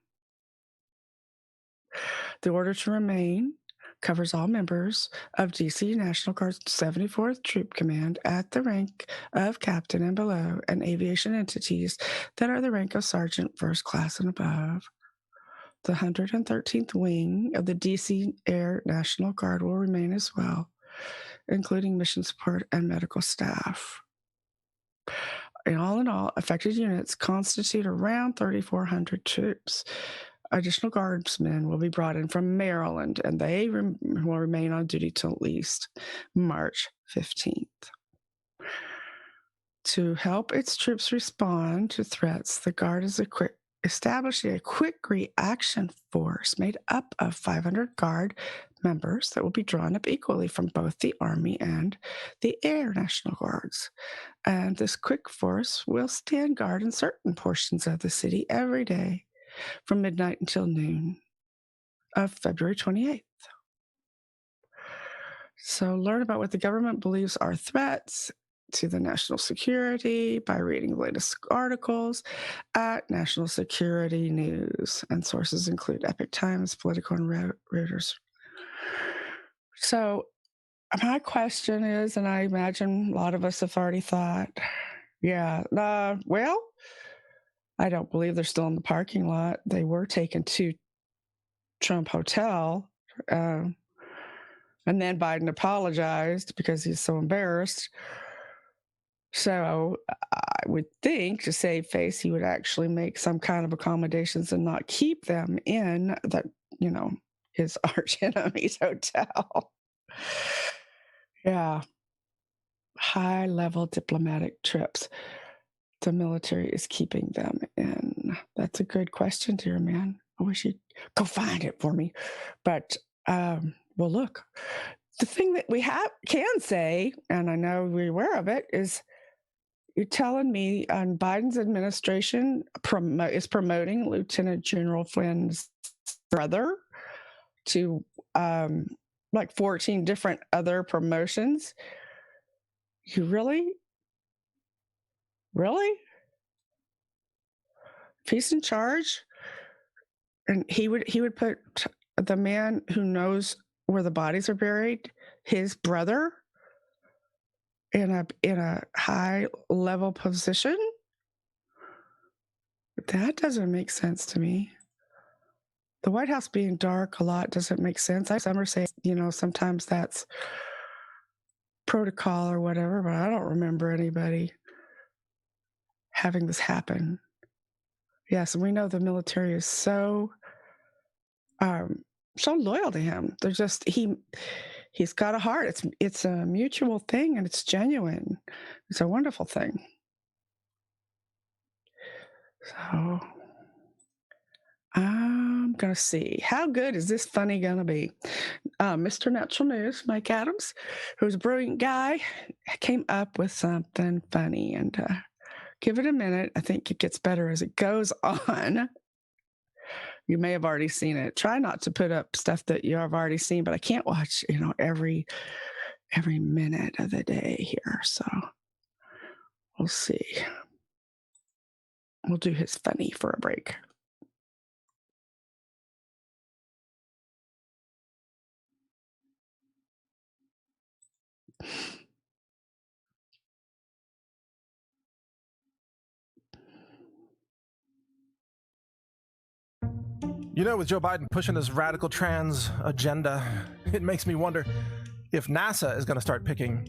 The order to remain covers all members of D.C. National Guard's 74th Troop Command at the rank of captain and below, and aviation entities that are the rank of sergeant, first class, and above. the 113th Wing of the DC Air National Guard will remain as well, including mission support and medical staff. In all, affected units constitute around 3,400 troops. Additional guardsmen will be brought in from Maryland, and they will remain on duty till at least March 15th. To help its troops respond to threats, the Guard is establishing a quick reaction force made up of 500 Guard members that will be drawn up equally from both the Army and the Air National Guards. And this quick force will stand guard in certain portions of the city every day from midnight until noon of February 28th. So learn about what the government believes are threats to the national security by reading the latest articles at National Security News, and sources include Epoch Times, Politico, and Reuters. So my question is, and I imagine a lot of us have already thought, well, I don't believe they're still in the parking lot. They were taken to Trump Hotel, and then Biden apologized because he's so embarrassed. So I would think, to save face, he would actually make some kind of accommodations and not keep them in that, his arch enemy's hotel. Yeah. High-level diplomatic trips. The military is keeping them in. That's a good question, dear man. I wish you'd go find it for me. But, well, look, the thing that we can say, and I know we're aware of it, is you're telling me Biden's administration is promoting Lieutenant General Flynn's brother to 14 different other promotions. You really? If he's in charge, and he would put the man who knows where the bodies are buried, his brother, in a high level position. That doesn't make sense to me. The White House being dark a lot doesn't make sense. Some are saying, sometimes that's protocol or whatever, but I don't remember anybody having this happen. Yes, and we know the military is so loyal to him. They're just he's got a heart. It's a mutual thing, and it's genuine. It's a wonderful thing. So I'm gonna see, how good is this funny gonna be? Mr. Natural News, Mike Adams, who's a brilliant guy, came up with something funny, and give it a minute. I think it gets better as it goes on. You may have already seen it. Try not to put up stuff that you have already seen, but I can't watch, every minute of the day here. So we'll see. We'll do his funny for a break. With Joe Biden pushing this radical trans agenda, it makes me wonder if NASA is going to start picking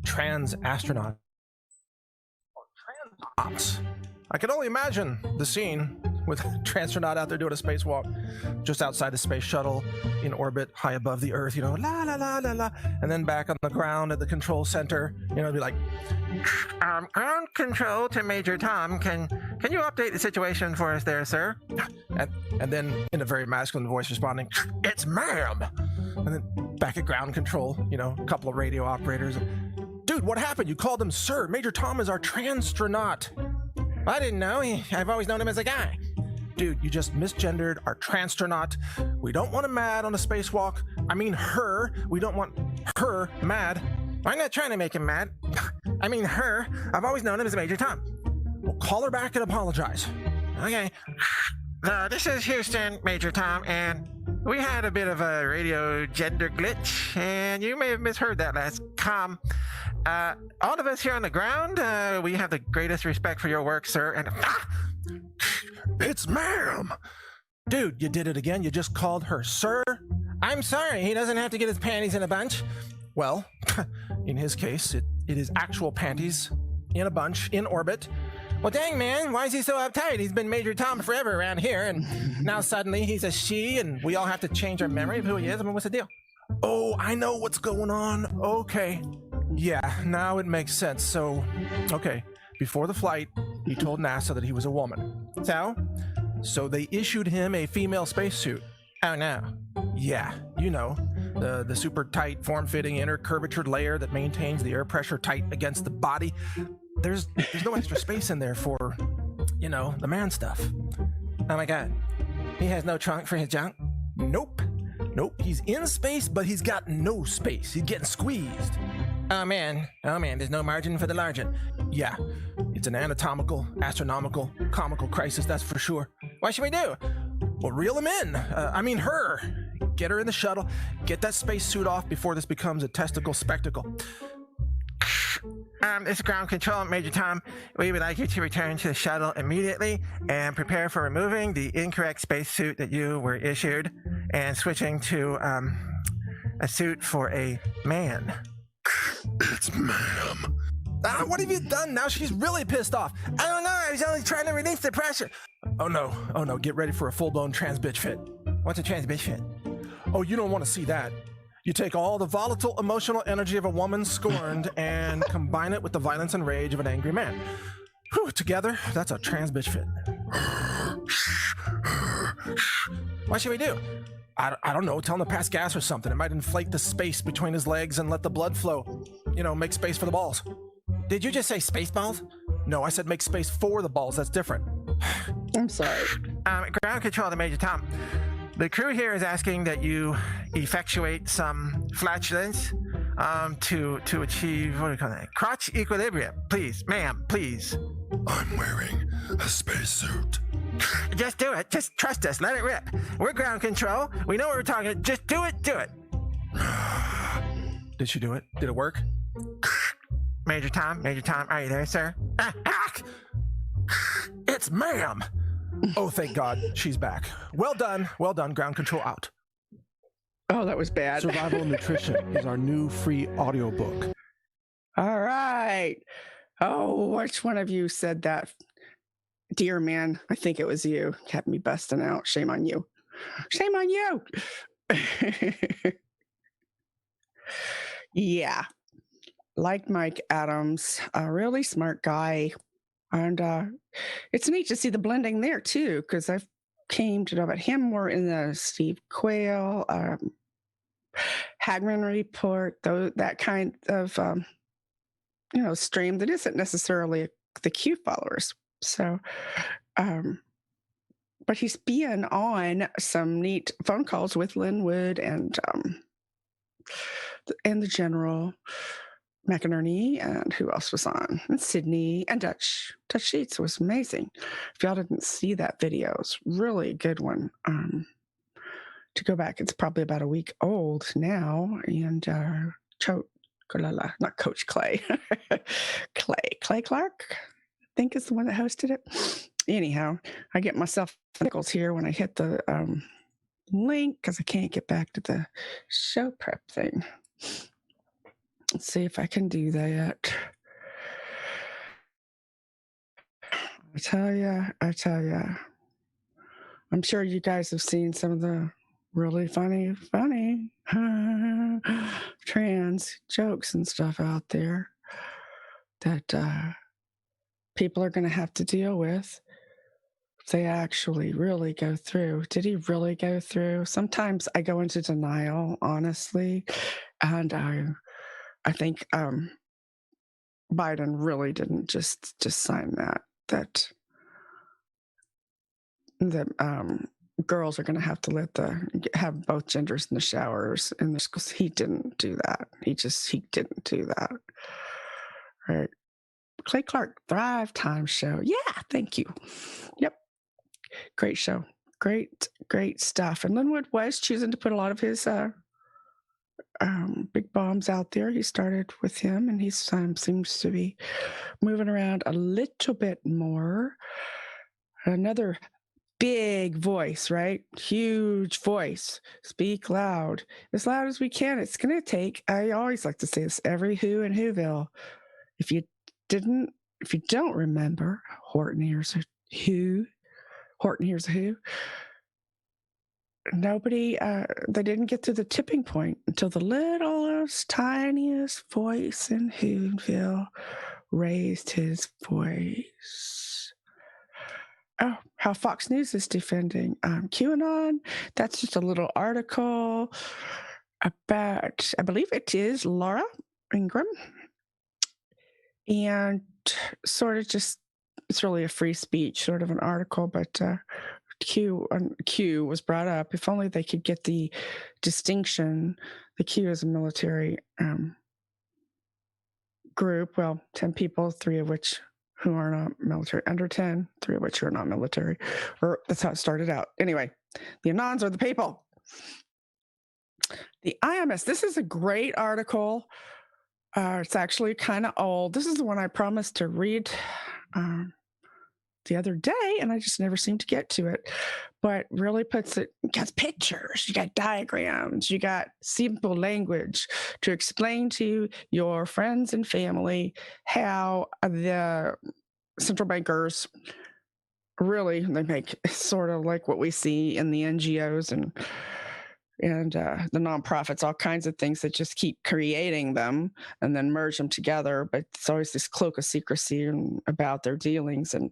trans astronauts. I can only imagine the scene with a transtronaut out there doing a spacewalk just outside the space shuttle in orbit high above the Earth, la, la, la, la, la, and then back on the ground at the control center, it'd be like, ground control to Major Tom. Can you update the situation for us there, sir? And then in a very masculine voice responding, it's ma'am. And then back at ground control, a couple of radio operators. Dude, what happened? You called him sir. Major Tom is our transtronaut. I didn't know. I've always known him as a guy. Dude, you just misgendered our transtronaut. We don't want him mad on a spacewalk. I mean her. We don't want her mad. I'm not trying to make him mad. I mean her. I've always known him as Major Tom. Well, call her back and apologize. Okay. This is Houston, Major Tom, and we had a bit of a radio gender glitch, and you may have misheard that last com. All of us here on the ground, we have the greatest respect for your work, sir, and it's ma'am. Dude, you did it again. You just called her sir. I'm sorry. He doesn't have to get his panties in a bunch. Well, in his case, it is actual panties in a bunch in orbit. Well, dang, man, why is he so uptight? He's been Major Tom forever around here, and now suddenly he's a she, and we all have to change our memory of who he is. I mean, what's the deal? Oh, I know what's going on. Okay. Yeah, now it makes sense. So, okay, before the flight, he told NASA that he was a woman. So they issued him a female spacesuit. Oh, no. Yeah, you know, the super tight, form-fitting inner curvatured layer that maintains the air pressure tight against the body. There's no extra space in there for, you know, the man stuff. Oh my God. He has no trunk for his junk? Nope. He's in space, but he's got no space. He's getting squeezed. Oh man, there's no margin for the largent. Yeah, it's an anatomical, astronomical, comical crisis, that's for sure. What should we do? Well, reel him in. Her. Get her in the shuttle. Get that spacesuit off before this becomes a testicle spectacle. This is ground control, Major Tom. We would like you to return to the shuttle immediately and prepare for removing the incorrect spacesuit that you were issued and switching to a suit for a man. It's ma'am. What have you done? Now she's really pissed off. I don't know. I was only trying to release the pressure. Oh no. Get ready for a full-blown trans-bitch fit. What's a trans-bitch fit? Oh, you don't want to see that. You take all the volatile emotional energy of a woman scorned and combine it with the violence and rage of an angry man. Whew, together, that's a trans-bitch fit. What should we do? I don't know. Tell him to pass gas or something. It might inflate the space between his legs and let the blood flow. You know, make space for the balls. Did you just say space balls? No, I said make space for the balls. That's different. I'm sorry. Ground control to Major Tom. The crew here is asking that you effectuate some flatulence to achieve, what do you call that? Crotch equilibrium. Please, ma'am, please. I'm wearing a spacesuit. Just do it. Just trust us. Let it rip. We're ground control. We know what we're talking about. Just do it. Did she do it? Did it work? Major Tom, are you there, sir? It's ma'am. Oh, thank God, she's back. Well done, ground control out. Oh, that was bad. Survival Nutrition is our new free audiobook. All right. Oh, which one of you said that? Dear man, I think it was you. Kept me busting out. Shame on you. Shame on you. Yeah. Like Mike Adams, a really smart guy. And it's neat to see the blending there, too, because I've came to know about him more in the Steve Quayle, Hagman Report, that kind of, stream that isn't necessarily the Q followers. So, but he's been on some neat phone calls with Linwood and the General McInerney, and who else was on? And Sydney and Dutch Sheets. Was amazing. If y'all didn't see that video, it's really a good one. To go back, it's probably about a week old now. And not Coach Clay, Clay Clark, I think is the one that hosted it. Anyhow, I get myself nickels here when I hit the link because I can't get back to the show prep thing. Let's see if I can do that. I tell ya. I'm sure you guys have seen some of the really funny trans jokes and stuff out there that people are going to have to deal with if they actually really go through. Did he really go through? Sometimes I go into denial, honestly, and I think Biden really didn't just sign that girls are going to have to have both genders in the showers in the schools. He didn't do that. He didn't do that. Right. Clay Clark, Thrive Time Show. Yeah, thank you. Yep. Great show. Great stuff. And Linwood was choosing to put a lot of his big bombs out there. He started with him, and he seems to be moving around a little bit more. Another big voice, right? Huge voice. Speak loud as we can. It's going to take, I always like to say this, every who in Whoville. If you don't remember, Horton Hears a Who, nobody, they didn't get to the tipping point until the littlest, tiniest voice in Whoville raised his voice. Oh, how Fox News is defending QAnon. That's just a little article about, I believe it is Laura Ingraham. And sort of just, it's really a free speech sort of an article, but Q was brought up. If only they could get the distinction. The Q is a military group. Well, 10 people, 3 of which who are not military, under 10, 3 of which are not military, or that's how it started out. Anyway, the Anons are the people. The IMS, this is a great article. It's actually kind of old. This is the one I promised to read the other day, and I just never seem to get to it. But really puts it, you got pictures, you got diagrams, you got simple language to explain to your friends and family how the central bankers really, they make sort of like what we see in the NGOs and the nonprofits, all kinds of things that just keep creating them and then merge them together. But it's always this cloak of secrecy about their dealings. And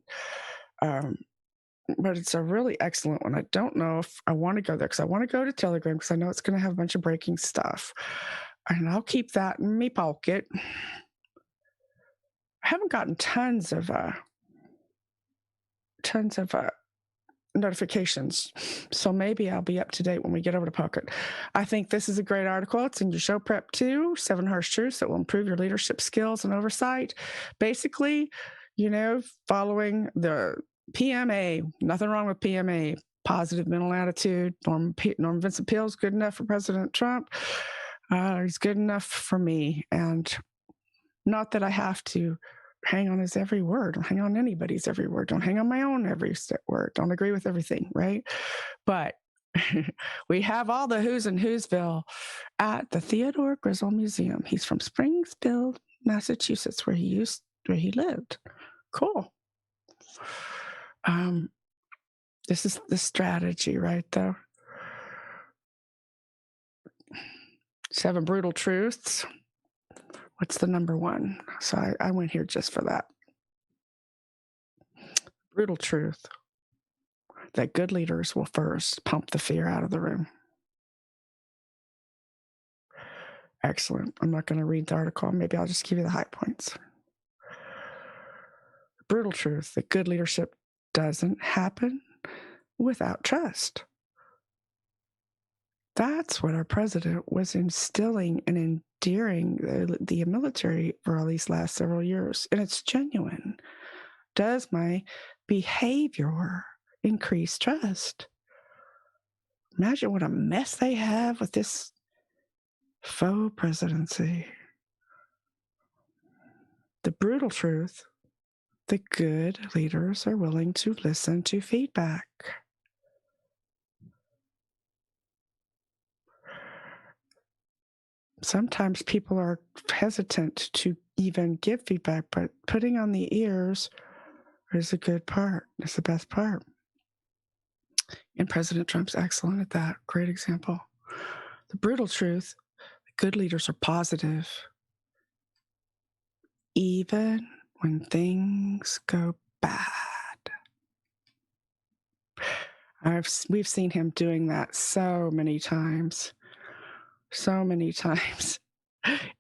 but it's a really excellent one. I don't know if I want to go there because I want to go to Telegram because I know it's going to have a bunch of breaking stuff. And I'll keep that in my pocket. I haven't gotten tons of notifications, so maybe I'll be up to date when we get over to Pocket. I think this is a great article. It's in your show prep too, 7 harsh truths that will improve your leadership skills and oversight. Basically, following the PMA, nothing wrong with PMA, positive mental attitude. Norman Vincent Peale is good enough for President Trump. He's good enough for me, and not that I have to hang on his every word. Don't hang on anybody's every word. Don't hang on my own every word. Don't agree with everything, right? But we have all the who's in Whoville at the Theodore Grizzle Museum. He's from Springfield, Massachusetts, where he lived. Cool. This is the strategy right there. 7 brutal truths. What's the number 1? So I went here just for that. Brutal truth that good leaders will first pump the fear out of the room. Excellent. I'm not going to read the article. Maybe I'll just give you the high points. Brutal truth that good leadership doesn't happen without trust. That's what our president was instilling and endearing the military for all these last several years. And it's genuine. Does my behavior increase trust? Imagine what a mess they have with this faux presidency. The brutal truth, the good leaders are willing to listen to feedback. Sometimes people are hesitant to even give feedback, but putting on the ears is a good part. It's the best part. And President Trump's excellent at that. Great example. The brutal truth, good leaders are positive, even when things go bad. We've seen him doing that so many times. So many times.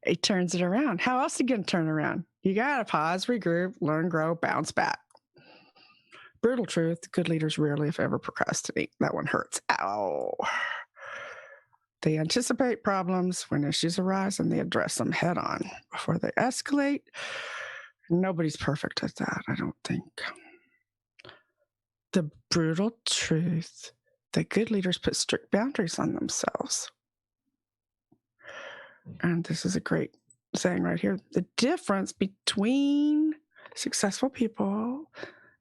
He turns it around. How else are you going to turn around? You got to pause, regroup, learn, grow, bounce back. Brutal truth, good leaders rarely, if ever, procrastinate. That one hurts. Ow. They anticipate problems when issues arise and they address them head on before they escalate. Nobody's perfect at that, I don't think. The brutal truth that good leaders put strict boundaries on themselves. And this is a great saying right here. The difference between successful people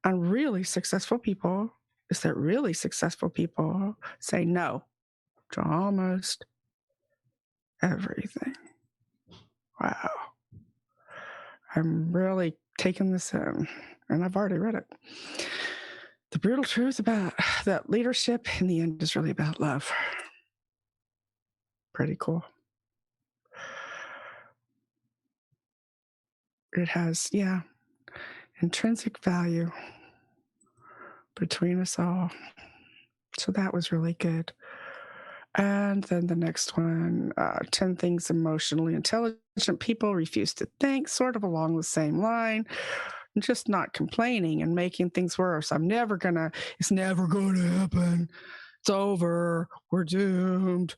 and really successful people is that really successful people say no to almost everything. Wow. I'm really taking this in, and I've already read it. The brutal truth about that leadership in the end is really about love. Pretty cool. It has, intrinsic value between us all. So that was really good. And then the next one, 10 things emotionally intelligent people refuse to think, sort of along the same line, just not complaining and making things worse. It's never gonna happen. It's over. We're doomed.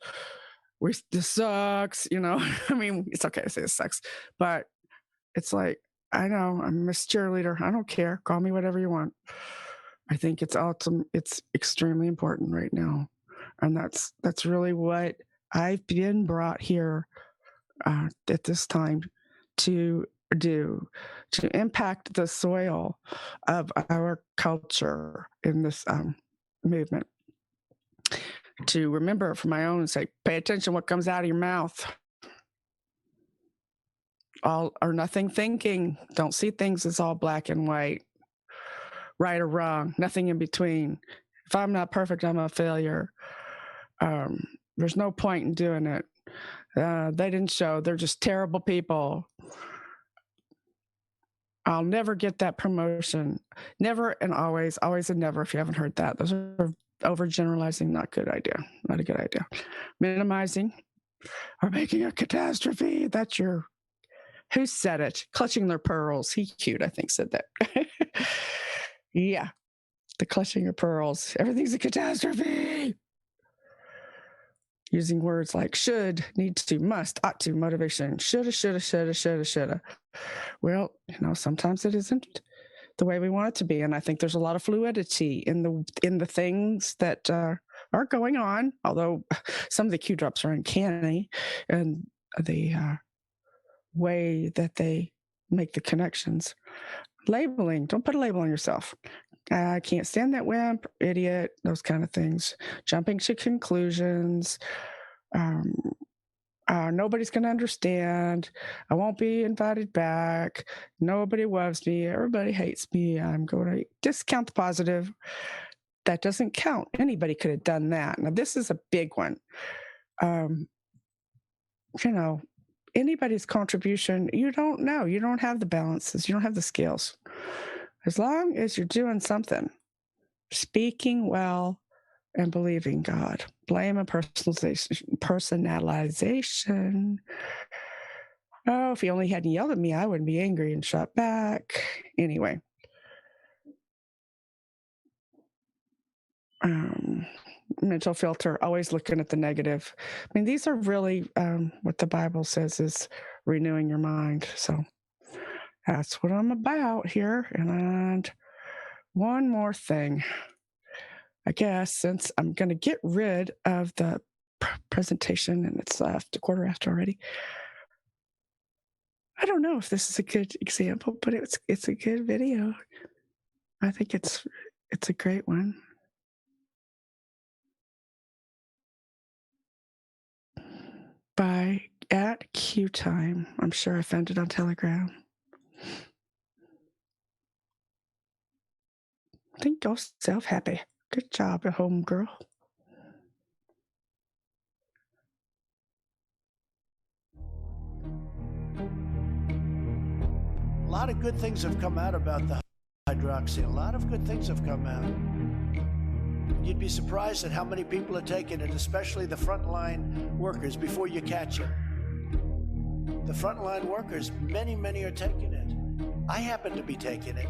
This sucks, I mean, it's okay to say this sucks, but it's like, I know, I'm a cheerleader. I don't care. Call me whatever you want. I think it's awesome. It's extremely important right now. And that's really what I've been brought here at this time to do, to impact the soil of our culture in this movement. To remember for my own sake, pay attention what comes out of your mouth. All or nothing thinking. Don't see things as all black and white, right or wrong, nothing in between. If I'm not perfect, I'm a failure. There's no point in doing it. They didn't show. They're just terrible people. I'll never get that promotion. Never and always and never, if you haven't heard that. Those are overgeneralizing, not a good idea. Minimizing or making a catastrophe. That's your... Who said it? Clutching their pearls. He cute, I think, said that. Yeah. The clutching your pearls. Everything's a catastrophe. Using words like should, need to, must, ought to, motivation, shoulda. Well, sometimes it isn't the way we want it to be. And I think there's a lot of fluidity in the things that are going on, although some of the cue drops are uncanny, and the way that they make the connections. Labeling, don't put a label on yourself. I can't stand that wimp, idiot, those kind of things. Jumping to conclusions. Nobody's going to understand. I won't be invited back. Nobody loves me. Everybody hates me. I'm going to discount the positive. That doesn't count. Anybody could have done that. Now, this is a big one. Anybody's contribution, you don't know. You don't have the balances. You don't have the skills. As long as you're doing something, speaking well and believing God. Blame and personalization. Oh, if he only hadn't yelled at me, I wouldn't be angry and shot back. Anyway. Mental filter, always looking at the negative. I mean, these are really what the Bible says is renewing your mind. So that's what I'm about here. And one more thing, I guess, since I'm going to get rid of the presentation and it's left a quarter after already. I don't know if this is a good example, but it's a good video. I think it's a great one. By at Q time. I'm sure I found it on Telegram. Think yourself happy. Good job, home girl. A lot of good things have come out about the hydroxy. A lot of good things have come out. You'd be surprised at how many people are taking it, especially the frontline workers, before you catch it. The frontline workers, many are taking it. I happen to be taking it.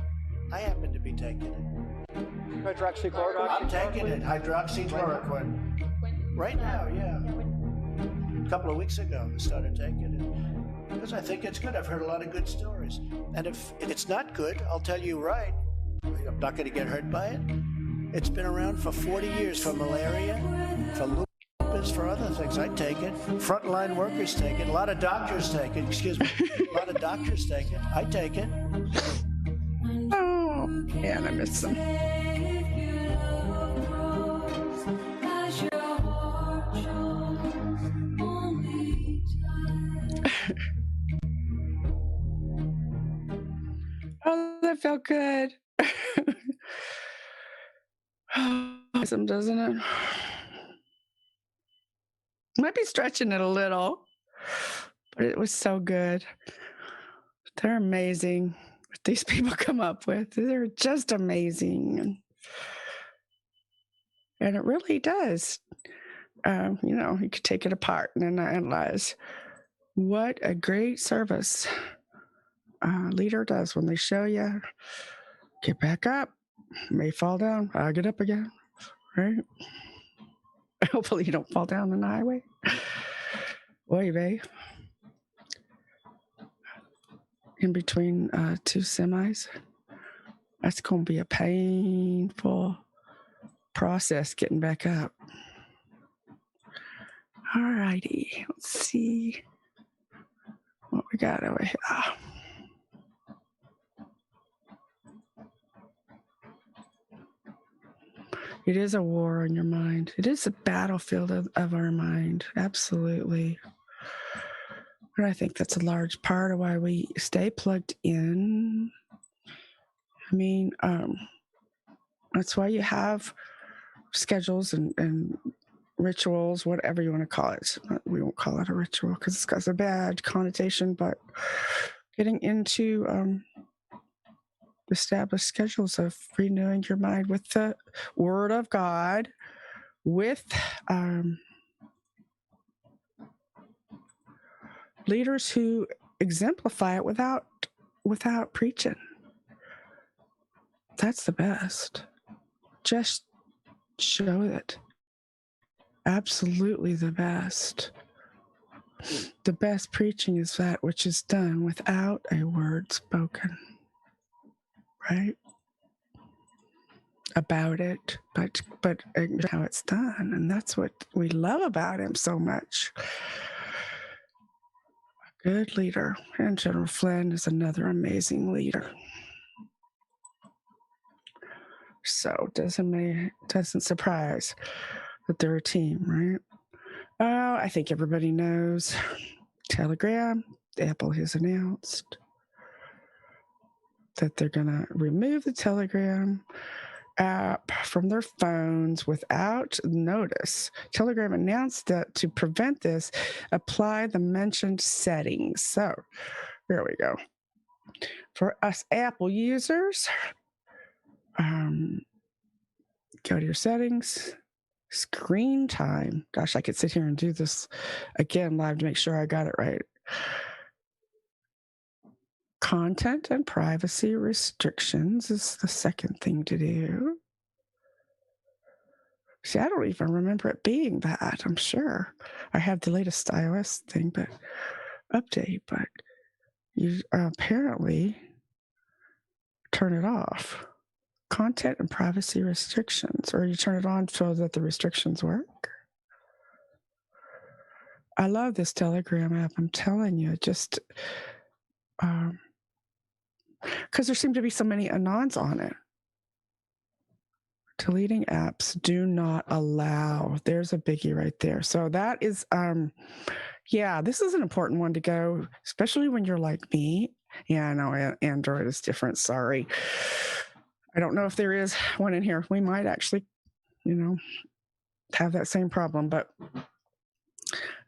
Hydroxychloroquine? I'm taking it, hydroxychloroquine. Right now, yeah. A couple of weeks ago, I started taking it. Because I think it's good. I've heard a lot of good stories. And if it's not good, I'll tell you right. I'm not going to get hurt by it. It's been around for 40 years for malaria, for lupus, for other things. I take it. Frontline workers take it. A lot of doctors take it. Excuse me. A lot of doctors take it. I take it. Oh, man, I miss them. that felt good. Awesome, doesn't it? Might be stretching it a little, but it was so good. They're amazing. What these people come up with, they're just amazing. And it really does. You could take it apart and then analyze what a great service a leader does when they show you, get back up, may fall down, I'll get up again, right? Hopefully you don't fall down on the highway. Oy vey. In between two semis. That's going to be a painful process getting back up. All righty, let's see what we got over here. It is a war on your mind. It is a battlefield of our mind. Absolutely. And I think that's a large part of why we stay plugged in. I mean, that's why you have schedules and rituals, whatever you want to call it. We won't call it a ritual because it's got a bad connotation, but getting into established schedules of renewing your mind with the Word of God, with leaders who exemplify it without preaching. That's the best. Just show it. Absolutely the best. The best preaching is that which is done without a word spoken. Right? About it, but how it's done. And that's what we love about him so much. A good leader. And General Flynn is another amazing leader. So doesn't surprise that they're a team, right? Oh, I think everybody knows. Telegram, Apple has announced that they're going to remove the Telegram app from their phones without notice. Telegram announced that to prevent this, apply the mentioned settings. So there we go. For us Apple users, go to your settings, screen time. Gosh, I could sit here and do this again live to make sure I got it right. Content and privacy restrictions is the second thing to do. See, I don't even remember it being that. I'm sure I have the latest iOS thing, but you apparently turn it off. Content and privacy restrictions, or you turn it on so that the restrictions work. I love this Telegram app. I'm telling you, just because there seem to be so many anons on it. Deleting apps do not allow. There's a biggie right there. So that is, this is an important one to go, especially when you're like me. Yeah, I know Android is different. Sorry. I don't know if there is one in here. We might actually, have that same problem,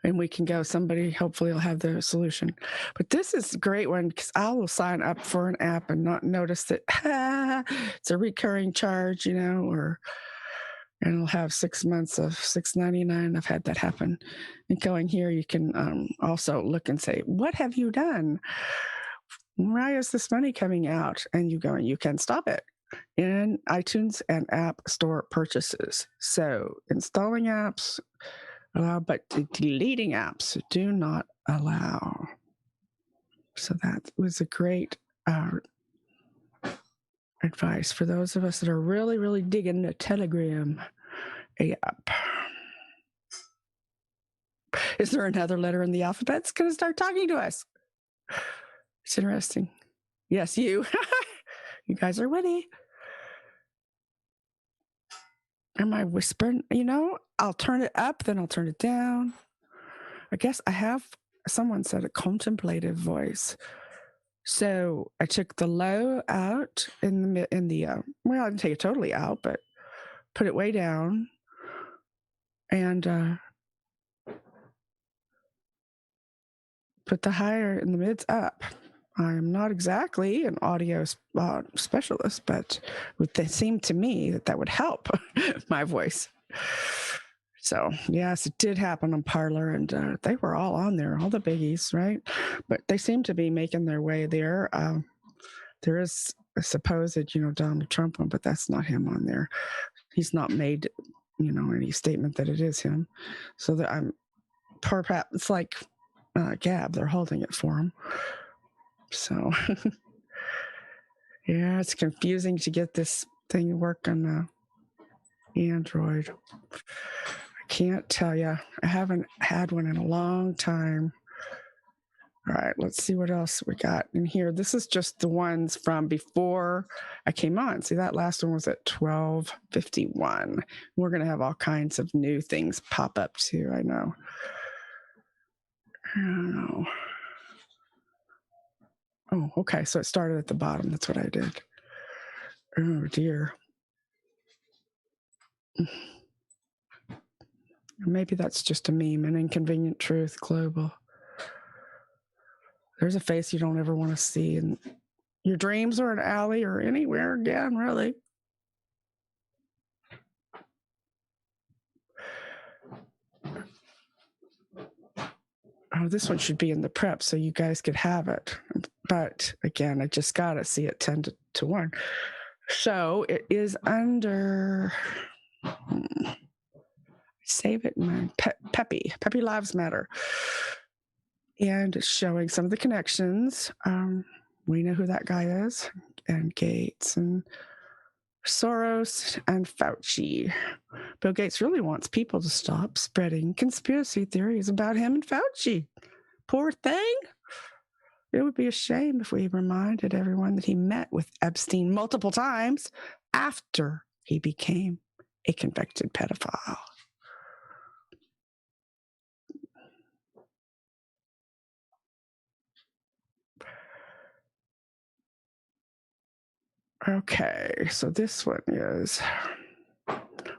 and we can go. Somebody hopefully will have the solution. But this is a great one because I will sign up for an app and not notice that it's a recurring charge, and it'll have 6 months of $6.99. I've had that happen. And going here, you can also look and say, what have you done? Why is this money coming out? And you can stop it in iTunes and App Store purchases. So installing apps allow, but deleting apps do not allow. So that was a great advice for those of us that are really, really digging the Telegram app. Is there another letter in the alphabet that's going to start talking to us? It's interesting. Yes, you. You guys are witty. Am I whispering? I'll turn it up, then I'll turn it down. I guess I have, someone said, a contemplative voice. So I took the low out in the well, I didn't take it totally out, but put it way down, and put the higher in the mids up. I'm not exactly an audio specialist, but it seemed to me that would help my voice. So, yes, it did happen on Parler, and they were all on there, all the biggies, right? But they seem to be making their way there. There is a supposed, Donald Trump one, but that's not him on there. He's not made, any statement that it is him. So that it's like Gab, they're holding it for him. So, yeah, it's confusing to get this thing to work on Android. I can't tell you. I haven't had one in a long time. All right, let's see what else we got in here. This is just the ones from before I came on. See, that last one was at 12:51. We're going to have all kinds of new things pop up too, I know. Oh, okay, so it started at the bottom. That's what I did. Oh, dear. Maybe that's just a meme, an inconvenient truth global. There's a face you don't ever want to see in your dreams or an alley or anywhere again, really. Oh, this one should be in the prep so you guys could have it. But again, I just got to see it 10 to 1. So it is under... Save it, man. Peppy Lives Matter. And it's showing some of the connections. We know who that guy is. And Gates and Soros and Fauci. Bill Gates really wants people to stop spreading conspiracy theories about him and Fauci. Poor thing. It would be a shame if we reminded everyone that he met with Epstein multiple times after he became a convicted pedophile. Okay, so this one is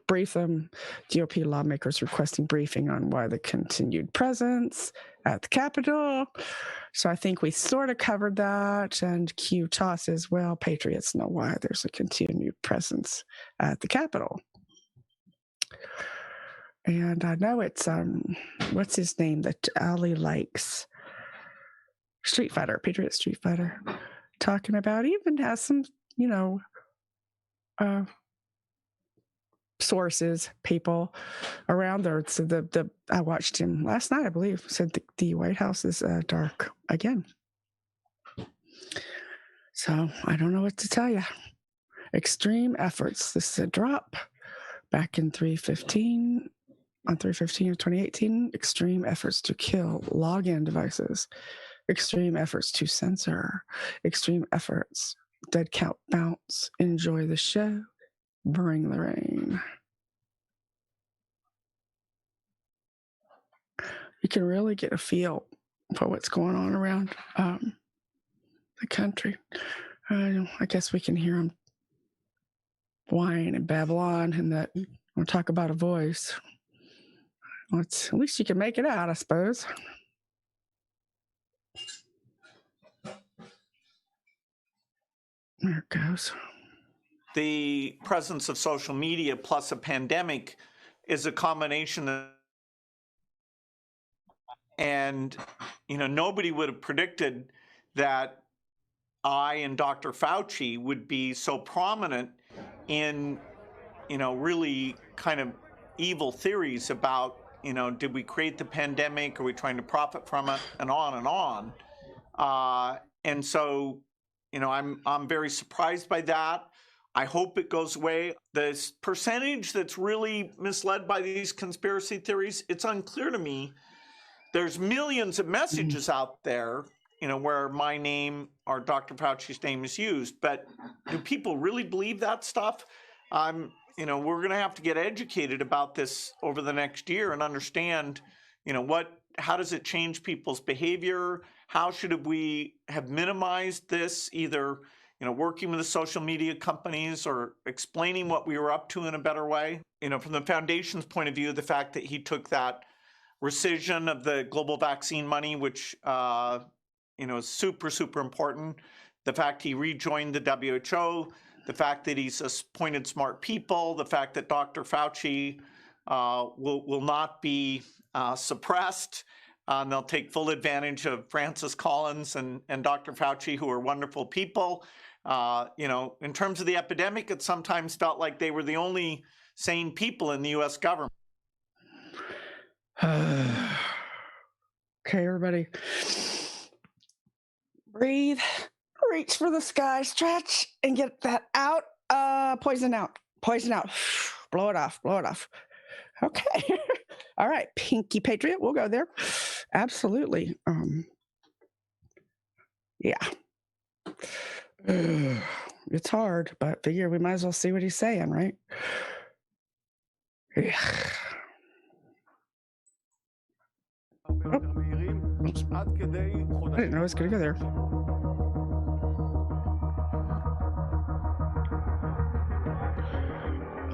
GOP lawmakers requesting briefing on why the continued presence at the Capitol. So I think we sort of covered that. And Q toss as well. Patriots know why there's a continued presence at the Capitol. And I know it's what's his name that Ali likes? Street Fighter, Patriot Street Fighter, talking about, even has some sources, people around there. So I watched him last night, I believe, said the White House is dark again. So I don't know what to tell you. Extreme efforts. This is a drop back in 3/15 on 3/15 of 2018. Extreme efforts to kill login devices. Extreme efforts to censor. Extreme efforts. Dead count bounce. Enjoy the show. Bring the rain. You can really get a feel for what's going on around the country. I guess we can hear them whine and Babylon, and that we'll talk about a voice. At least you can make it out, I suppose. There it goes. The presence of social media plus a pandemic is a combination of, and nobody would have predicted that I and Dr. Fauci would be so prominent in really kind of evil theories about did we create the pandemic, are we trying to profit from it, and on and on. And so I'm very surprised by that. I hope it goes away. This percentage that's really misled by these conspiracy theories, it's unclear to me. There's millions of messages out there, where my name or Dr. Fauci's name is used, but do people really believe that stuff? We're going to have to get educated about this over the next year and understand, what how does it change people's behavior? How should we have minimized this, either working with the social media companies or explaining what we were up to in a better way? From the foundation's point of view, the fact that he took that rescission of the global vaccine money, which is super, super important. The fact he rejoined the WHO, the fact that he's appointed smart people, the fact that Dr. Fauci will not be suppressed. And they'll take full advantage of Francis Collins and Dr. Fauci, who are wonderful people. In terms of the epidemic, it sometimes felt like they were the only sane people in the U.S. government. Okay, everybody. Breathe, reach for the sky, stretch, and get that out. Poison out. Blow it off. Okay. All right, Pinky Patriot, we'll go there. Absolutely. Yeah. It's hard, but figure we might as well see what he's saying, right? Yeah. I didn't know I was going to go there.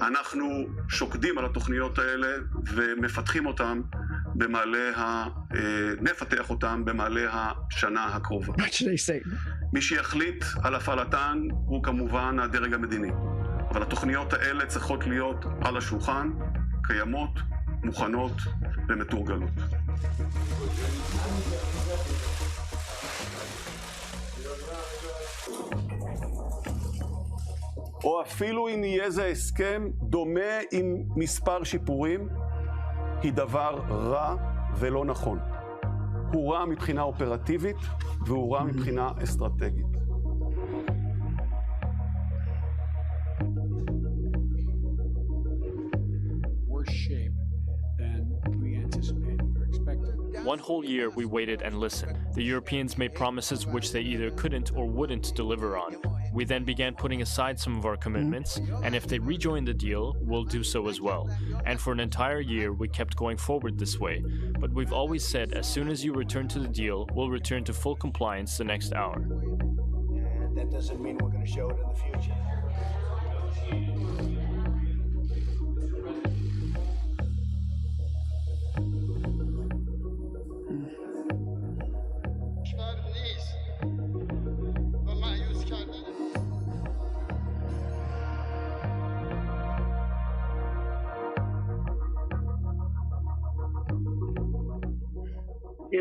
אנחנו שוקדים על התוכניות האלה ומפתחים אותן נפתח אותן במעלה השנה הקרובה. מי שיחליט על הפעלתן הוא כמובן הדרג המדיני. אבל התוכניות האלה צריכות להיות על השולחן, קיימות, מוכנות ומתורגלות. או אפילו אם יהיה זה הסכם דומה עם מספר שיפורים, היא דבר רע ולא נכון. הוא רע מבחינה אופרטיבית והוא רע מבחינה אסטרטגית. One whole year we waited and listened. The Europeans made promises which they either couldn't or wouldn't deliver on. We then began putting aside some of our commitments, and if they rejoin the deal, we'll do so as well. And for an entire year, we kept going forward this way. But we've always said, as soon as you return to the deal, we'll return to full compliance the next hour. And that doesn't mean we're going to show it in the future.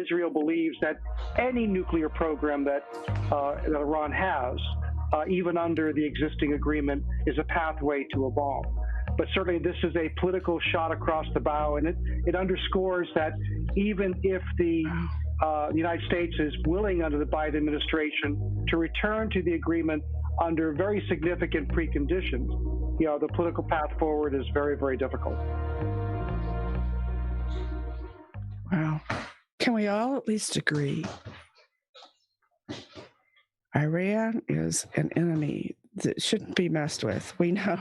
Israel believes that any nuclear program that Iran has, even under the existing agreement, is a pathway to a bomb. But certainly this is a political shot across the bow, and it underscores that even if the United States is willing under the Biden administration to return to the agreement under very significant preconditions, the political path forward is very, very difficult. Wow. Can we all at least agree? Iran is an enemy that shouldn't be messed with. We know.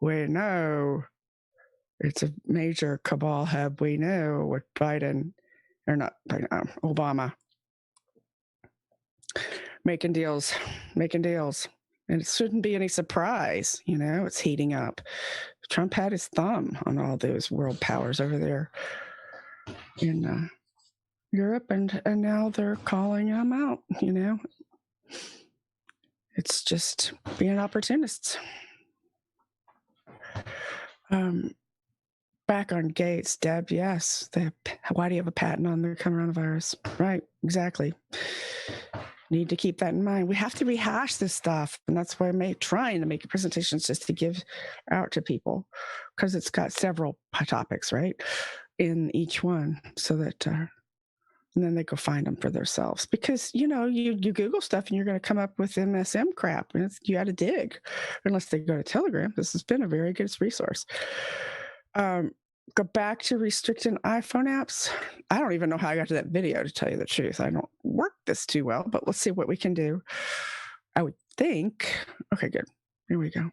We know it's a major cabal hub. We know what Obama making deals. And it shouldn't be any surprise, it's heating up. Trump had his thumb on all those world powers over there in Europe, and now they're calling him out, It's just being opportunists. Back on Gates, Deb, yes. Why do you have a patent on the coronavirus? Right, exactly. Need to keep that in mind. We have to rehash this stuff, and that's why I'm trying to make presentations just to give out to people, because it's got several topics, right, in each one, so that and then they go find them for themselves. Because you Google stuff and you're going to come up with MSM crap, and you got to dig, unless they go to Telegram. This has been a very good resource. Go back to restricting iPhone apps. I don't even know how I got to that video, to tell you the truth. I don't work this too well, but let's see what we can do. I would think. Okay, good. Here we go.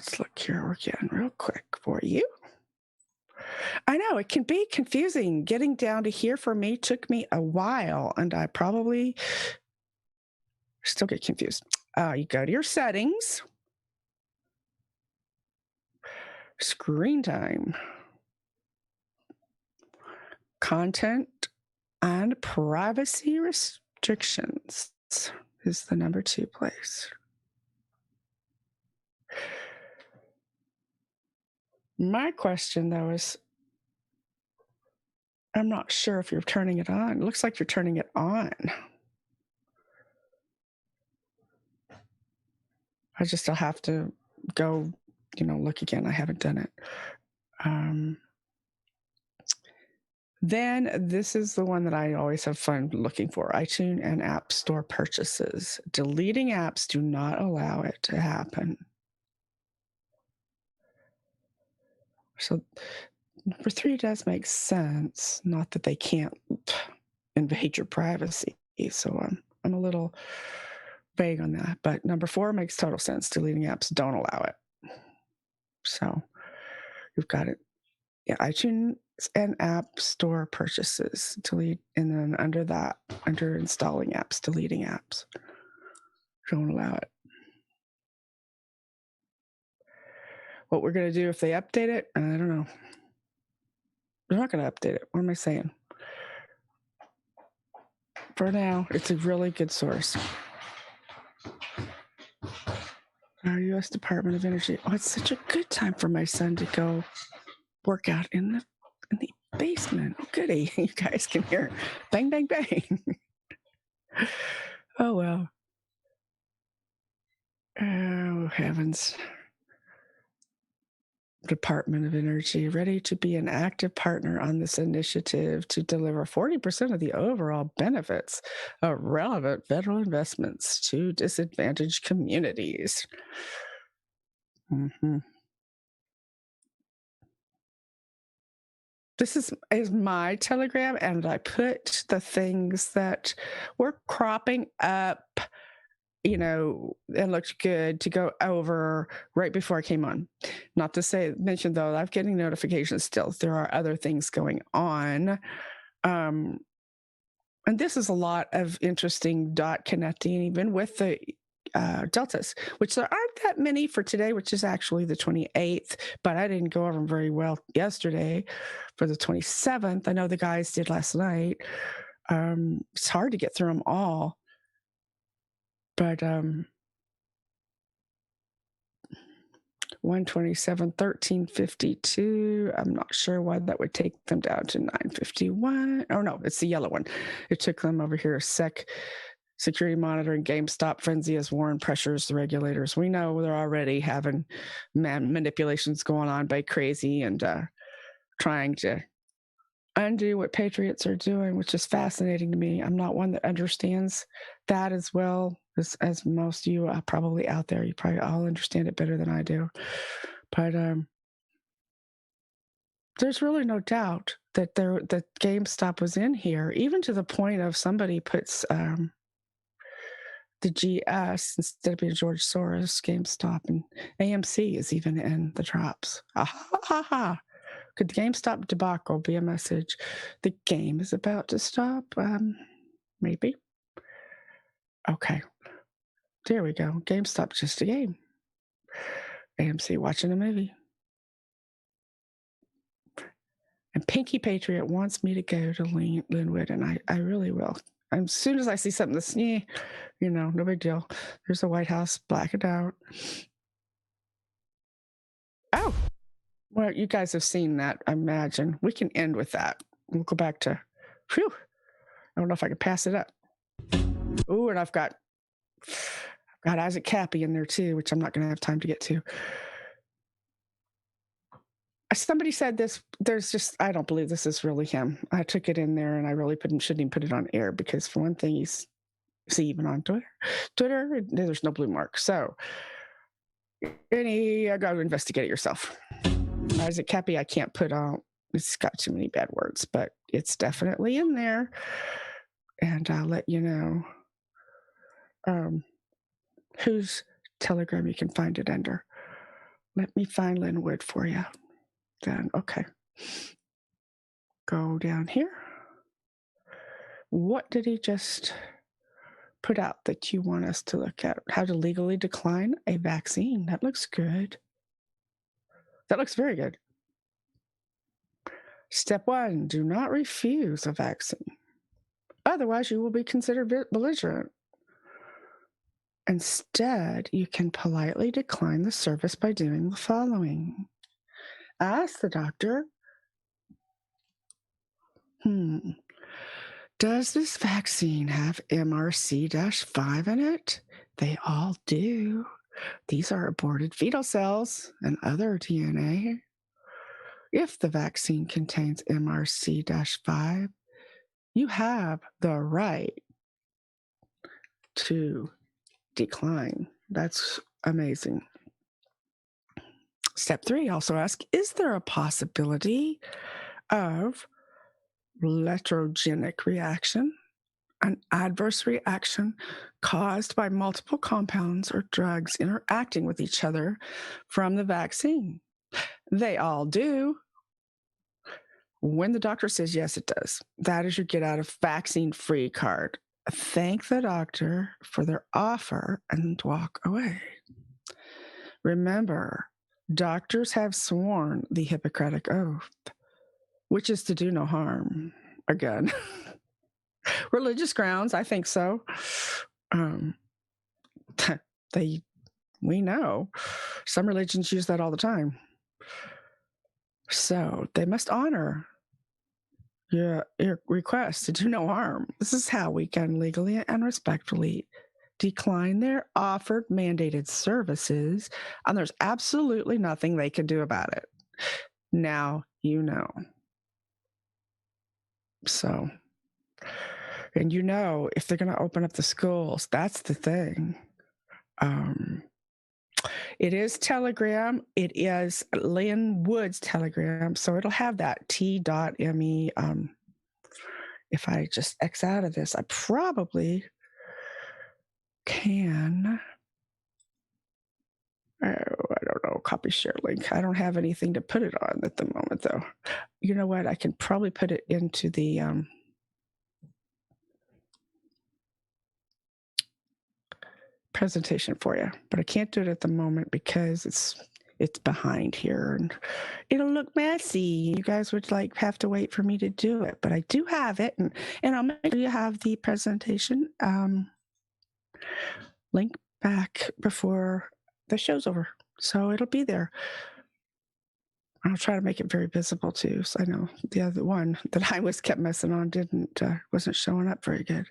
let's look here again real quick for you. I know it can be confusing. Getting down to here for me took me a while, and I probably still get confused. You go to your settings, screen time, content, and privacy restrictions is the number 2 place. My question, though, is I'm not sure if you're turning it on. It looks like you're turning it on. I'll have to go, look again. I haven't done it. Then this is the one that I always have fun looking for, iTunes and App Store purchases. Deleting apps, do not allow it to happen. So number 3 does make sense. Not that they can't invade your privacy. So I'm a little vague on that. But number 4 makes total sense. Deleting apps, don't allow it. So you've got it. Yeah, iTunes and App Store purchases, delete, and then under that, under installing apps, deleting apps. Don't allow it. What we're going to do if they update it, I don't know. They're not going to update it. What am I saying? For now, it's a really good source. Our U.S. Department of Energy. Oh, it's such a good time for my son to go work out in the basement. Oh, goody. You guys can hear bang, bang, bang. Oh, well. Oh, heavens. Department of Energy, ready to be an active partner on this initiative to deliver 40% of the overall benefits of relevant federal investments to disadvantaged communities. Mm-hmm. This is my Telegram, and I put the things that were cropping up, and looked good to go over right before I came on. Not to mention though, I'm getting notifications still. There are other things going on. And this is a lot of interesting dot connecting, even with the deltas, which there aren't that many for today, which is actually the 28th, but I didn't go over them very well yesterday for the 27th. I know the guys did last night. It's hard to get through them all. But 127, 1352. I'm not sure why that would take them down to 951. Oh no, it's the yellow one. It took them over here. Security monitoring, GameStop frenzy as Warren pressures the regulators. We know they're already having manipulations going on by crazy and trying to undo what patriots are doing, which is fascinating to me. I'm not one that understands that as well as most of you probably out there. You probably all understand it better than I do. But there's really no doubt that that GameStop was in here, even to the point of somebody puts the GS instead of being George Soros, GameStop, and AMC is even in the drops. Could the GameStop debacle be a message? The game is about to stop? Maybe. Okay. There we go. GameStop, just a game. AMC watching a movie. And Pinky Patriot wants me to go to Linwood, and I really will. As soon as I see something that's, no big deal. There's the White House, black it out. Oh, well, you guys have seen that, I imagine. We can end with that. We'll go back to, I don't know if I can pass it up. Ooh, and I've got Isaac Cappy in there too, which I'm not going to have time to get to. Somebody said this, I don't believe this is really him. I took it in there and I really shouldn't even put it on air because for one thing, even on Twitter, there's no blue mark. So, I got to investigate it yourself. Isaac Cappy, I can't put on. It's got too many bad words, but it's definitely in there. And I'll let you know whose Telegram you can find it under. Let me find Linwood for you. Then, okay. Go down here. What did he just put out that you want us to look at? How to legally decline a vaccine. That looks good. That looks very good. Step 1, do not refuse a vaccine. Otherwise, you will be considered belligerent. Instead, you can politely decline the service by doing the following. Ask the doctor, does this vaccine have MRC-5 in it? They all do. These are aborted fetal cells and other DNA. If the vaccine contains MRC-5, you have the right to decline. That's amazing. Step 3, also ask, is there a possibility of iatrogenic reaction, an adverse reaction caused by multiple compounds or drugs interacting with each other from the vaccine? They all do. When the doctor says yes, it does. That is your get out of vaccine free card. Thank the doctor for their offer and walk away. Remember, doctors have sworn the Hippocratic Oath, which is to do no harm. Again, religious grounds, I think so. We know some religions use that all the time. So they must honor your request to do no harm. This is how we can legally and respectfully decline their offered mandated services, and there's absolutely nothing they can do about it. Now you know. So, and you know, if they're going to open up the schools, that's the thing. It is Telegram. It is Linwood's Telegram. So it'll have that t.me. If I just X out of this, I probably can. Oh, I don't know. Copy share link. I don't have anything to put it on at the moment, though. You know what? I can probably put it into the presentation for you, but I can't do it at the moment because it's behind here and it'll look messy. You guys would have to wait for me to do it, but I do have it, and I'll make sure you have the presentation link back before the show's over, so it'll be there. I'll try to make it very visible too, so I know the other one that I kept messing on wasn't showing up very good.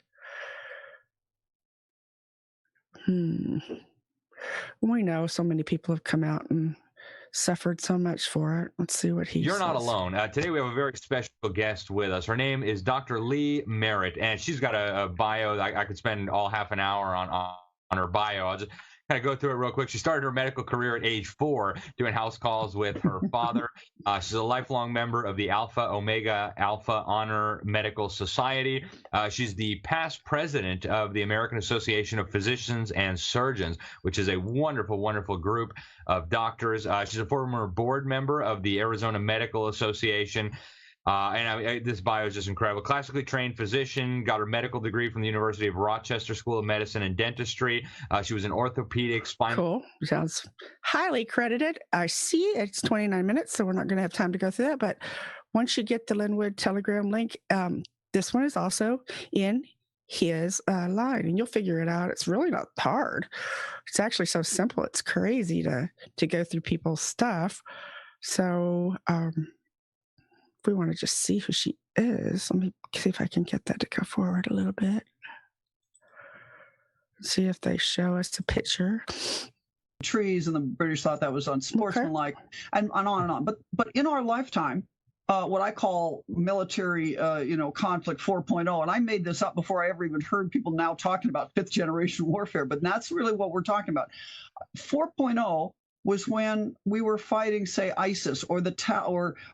We know so many people have come out and suffered so much for it. Let's see what he says. You're not alone. Today we have a very special guest with us. Her name is Dr. Lee Merritt, and she's got a bio. I could spend all half an hour on her bio. I'll just kind of go through it real quick. She started her medical career at age 4 doing house calls with her father. She's a lifelong member of the Alpha Omega Alpha Honor Medical Society. She's the past president of the American Association of Physicians and Surgeons, which is a wonderful, wonderful group of doctors. She's a former board member of the Arizona Medical Association. This bio is just incredible. Classically trained physician, got her medical degree from the University of Rochester School of Medicine and Dentistry. She was an orthopedic spine. Cool. Sounds highly credited. I see it's 29 minutes, so we're not going to have time to go through that. But once you get the Linwood Telegram link, this one is also in his line, and you'll figure it out. It's really not hard. It's actually so simple. It's crazy to go through people's stuff. So, if we want to just see who she is, let me see if I can get that to go forward a little bit. See if they show us a picture. Trees, and the British thought that was unsportsmanlike, and on and on. But in our lifetime, what I call military, conflict 4.0, and I made this up before I ever even heard people now talking about 5th generation warfare, but that's really what we're talking about. 4.0 was when we were fighting, say, ISIS or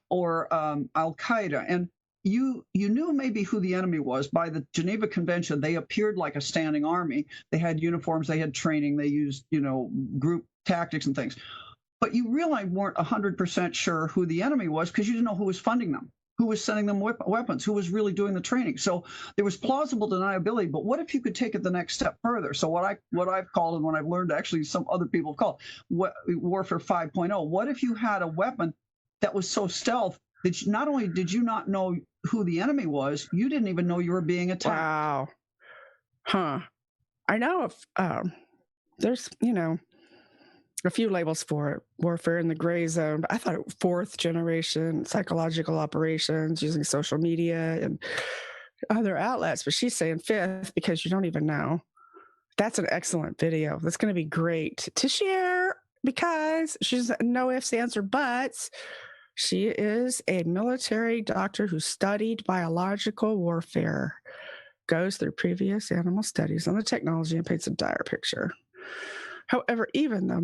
or Al Qaeda, and you knew maybe who the enemy was by the Geneva Convention. They appeared like a standing army. They had uniforms, they had training, they used group tactics and things. but you really weren't 100% sure who the enemy was because you didn't know who was funding them, who was sending them weapons, who was really doing the training. So there was plausible deniability. But what if you could take it the next step further? So what I've called, and what I've learned, actually some other people have called Warfare 5.0. What if you had a weapon that was so stealth that not only did you not know who the enemy was, you didn't even know you were being attacked? Wow. Huh. I know if there's, a few labels for it. Warfare in the gray zone. But I thought it was 4th generation psychological operations using social media and other outlets. But she's saying 5th because you don't even know. That's an excellent video. That's going to be great to share because she's no ifs, ands, or buts. She is a military doctor who studied biological warfare, goes through previous animal studies on the technology and paints a dire picture. However, even though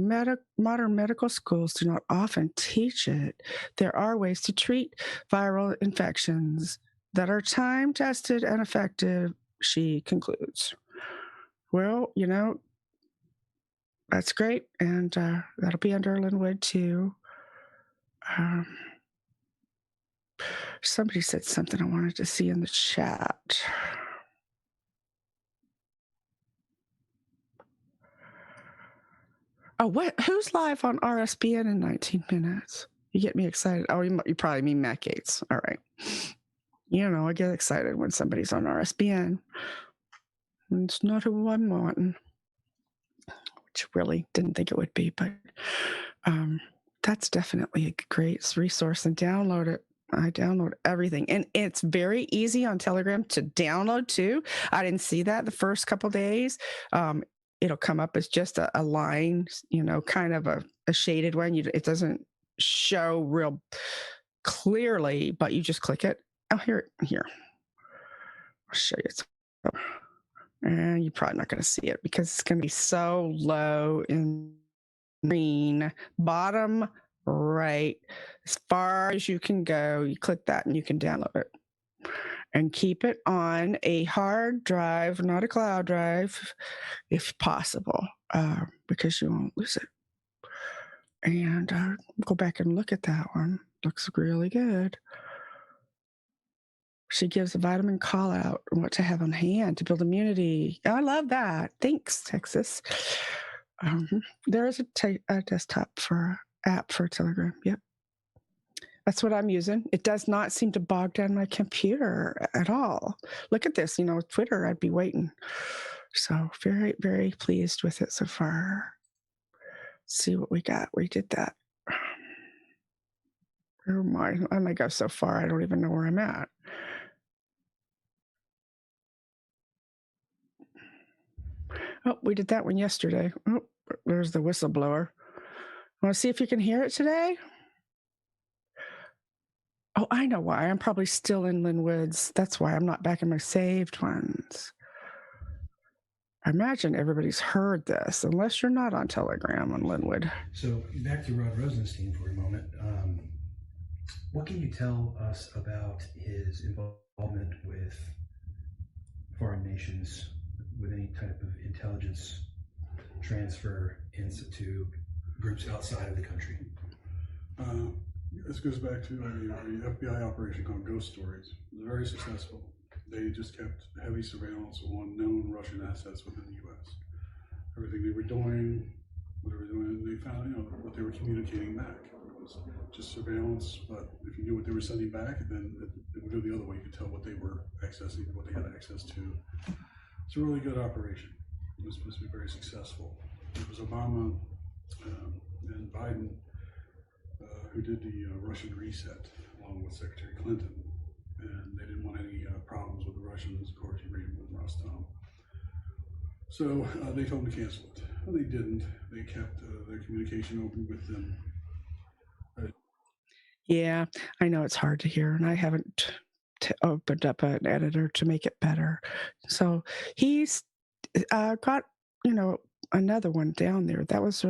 modern medical schools do not often teach it, there are ways to treat viral infections that are time-tested and effective, she concludes. Well, that's great, and that'll be under Linwood, too. Somebody said something I wanted to see in the chat. Oh, what? Who's live on RSBN in 19 minutes? You get me excited. Oh, you probably mean Matt Gates. All right. I get excited when somebody's on RSBN. And it's not who I'm wanting, which really didn't think it would be, but that's definitely a great resource, and download it. I download everything, and it's very easy on Telegram to download too. I didn't see that the first couple days. It'll come up as just a line, kind of a shaded one. It doesn't show real clearly, but you just click it. Oh, here. I'll show you. And you're probably not going to see it because it's going to be so low in green. Bottom right, as far as you can go, you click that and you can download it. And keep it on a hard drive, not a cloud drive, if possible, because you won't lose it. And go back and look at that one. Looks really good. She gives a vitamin call out on what to have on hand to build immunity. Oh, I love that. Thanks, Texas. There is a desktop app for Telegram. Yep. That's what I'm using. It does not seem to bog down my computer at all. Look at this. Twitter, I'd be waiting. So very, very pleased with it so far. Let's see what we got. We did that. Oh my, I might go so far, I don't even know where I'm at. Oh, we did that one yesterday. Oh, there's the whistleblower. Want to see if you can hear it today? Oh, I know why. I'm probably still in Linwood's. That's why I'm not back in my saved ones. I imagine everybody's heard this, unless you're not on Telegram on Linwood. So back to Rod Rosenstein for a moment. What can you tell us about his involvement with foreign nations, with any type of intelligence transfer to groups outside of the country? This goes back to the FBI operation called Ghost Stories. It was very successful. They just kept heavy surveillance on known Russian assets within the U.S. Everything they were doing, they found what they were communicating back. It was just surveillance, but if you knew what they were sending back, then it would go the other way. You could tell what they were accessing, what they had access to. It's a really good operation. It was supposed to be very successful. It was Obama and Biden who did the Russian reset, along with Secretary Clinton, and they didn't want any problems with the Russians. Of course, you read with Rostom. So they told them to cancel it. Well, they didn't. They kept their communication open with them. Yeah, I know it's hard to hear, and I haven't opened up an editor to make it better. So he's got, another one down there. That was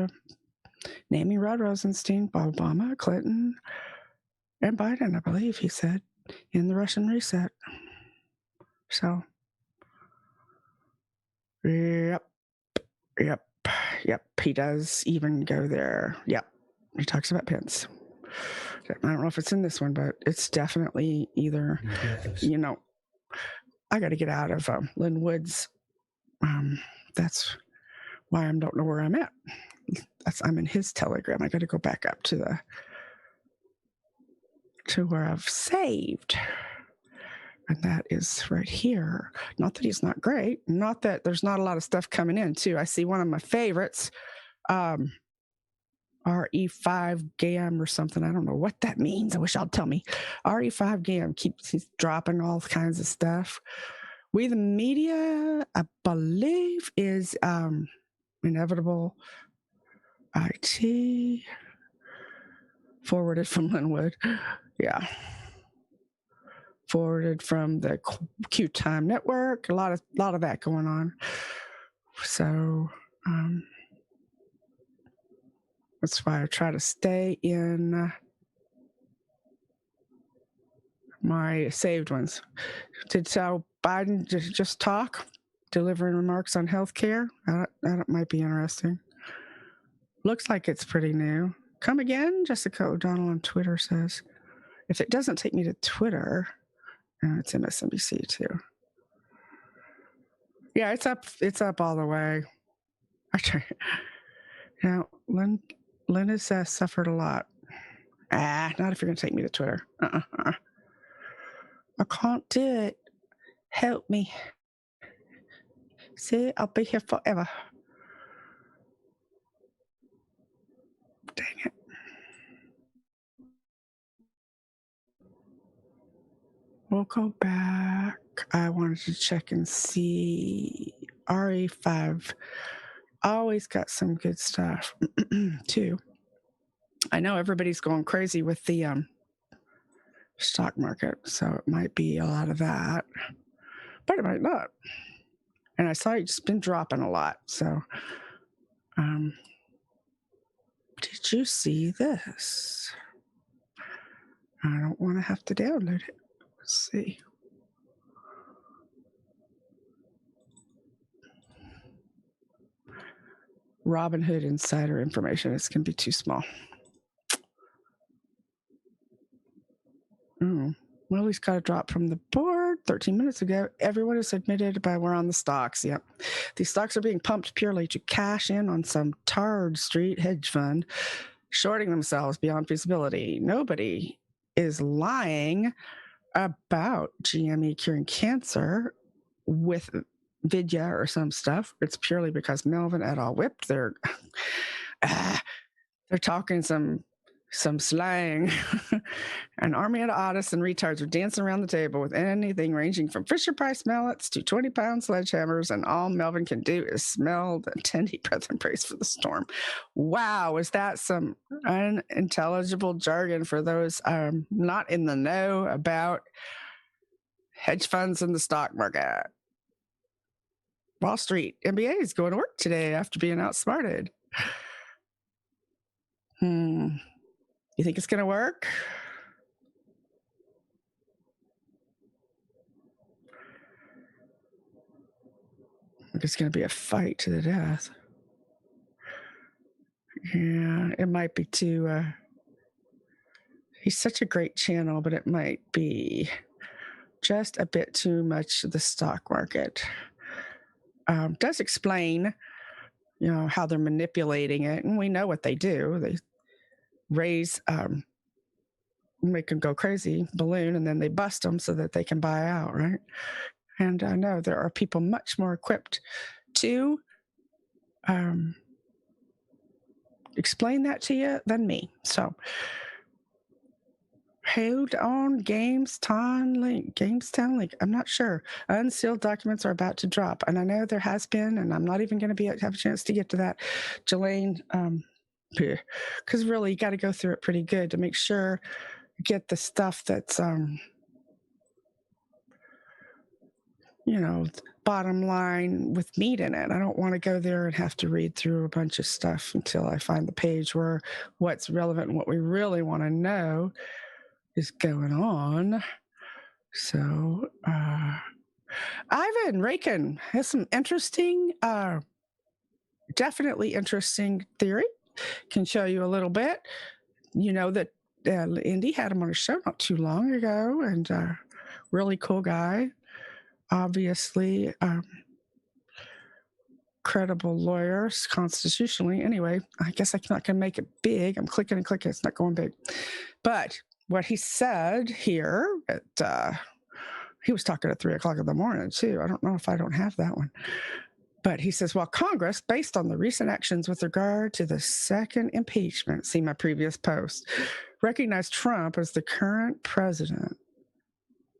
naming Rod Rosenstein, Obama, Clinton, and Biden, I believe he said, in the Russian reset. So, yep, he does even go there. Yep. He talks about Pence. I don't know if it's in this one, but it's definitely either, I got to get out of Lynn Woods. That's why I don't know where I'm at. I'm in his Telegram. I got to go back up to where I've saved. And that is right here. Not that he's not great. Not that there's not a lot of stuff coming in, too. I see one of my favorites, RE5GAM or something. I don't know what that means. I wish y'all tell me. RE5GAM he's dropping all kinds of stuff. We the Media, I believe, is Inevitable IT. Forwarded from Linwood. Yeah. Forwarded from the Q Time Network. A lot of that going on. So that's why I try to stay in my saved ones. Did Joe Biden just talk, delivering remarks on healthcare? That might be interesting. Looks like it's pretty new. Come again? Jessica O'Donnell on Twitter says. If it doesn't take me to Twitter, it's MSNBC too. Yeah, it's up. It's up all the way. I try. Now, Lynn has suffered a lot. Not if you're going to take me to Twitter. I can't do it. Help me. See, I'll be here forever. Dang it. We'll go back. I wanted to check and see. RE5 always got some good stuff, too. I know everybody's going crazy with the stock market, so it might be a lot of that, but it might not. And I saw it's been dropping a lot, so did you see this? I don't want to have to download it. Let's see. Robinhood insider information. It's going to be too small. Well, he's got a drop from the board 13 minutes ago. Everyone is admitted by we're on the stocks. Yep. These stocks are being pumped purely to cash in on some Tard Street hedge fund, shorting themselves beyond feasibility. Nobody is lying about GME curing cancer with Vidya or some stuff. It's purely because Melvin et al. Whipped their they're talking some slang. An army of oddists and retards are dancing around the table with anything ranging from Fisher-Price mallets to 20-pound sledgehammers, and all Melvin can do is smell the tendy breath and praise for the storm. Wow, is that some unintelligible jargon for those not in the know about hedge funds and the stock market? Wall Street MBA is going to work today after being outsmarted. You think it's going to work? It's going to be a fight to the death. Yeah, it might be too. He's such a great channel, but it might be just a bit too much of the stock market. Does explain, how they're manipulating it, and we know what they do. They raise, make them go crazy, balloon, and then they bust them so that they can buy out, right? And I know there are people much more equipped to explain that to you than me. So hold on, Gamestown Link. I'm not sure. Unsealed documents are about to drop, and I know there has been, and I'm not even going to have a chance to get to that, Jelaine. Because really, you got to go through it pretty good to make sure you get the stuff that's, bottom line with meat in it. I don't want to go there and have to read through a bunch of stuff until I find the page where what's relevant and what we really want to know is going on. So, Ivan Rakin has some interesting, definitely interesting theory. can show you a little bit. You know that Indy had him on a show not too long ago, and really cool guy. Obviously, credible lawyers constitutionally. Anyway, I guess I'm not going to make it big. I'm clicking and clicking. It's not going big. But what he said here, he was talking at 3 o'clock in the morning, too. I don't know if I don't have that one. But he says, while Congress, based on the recent actions with regard to the second impeachment, see my previous post, recognized Trump as the current president,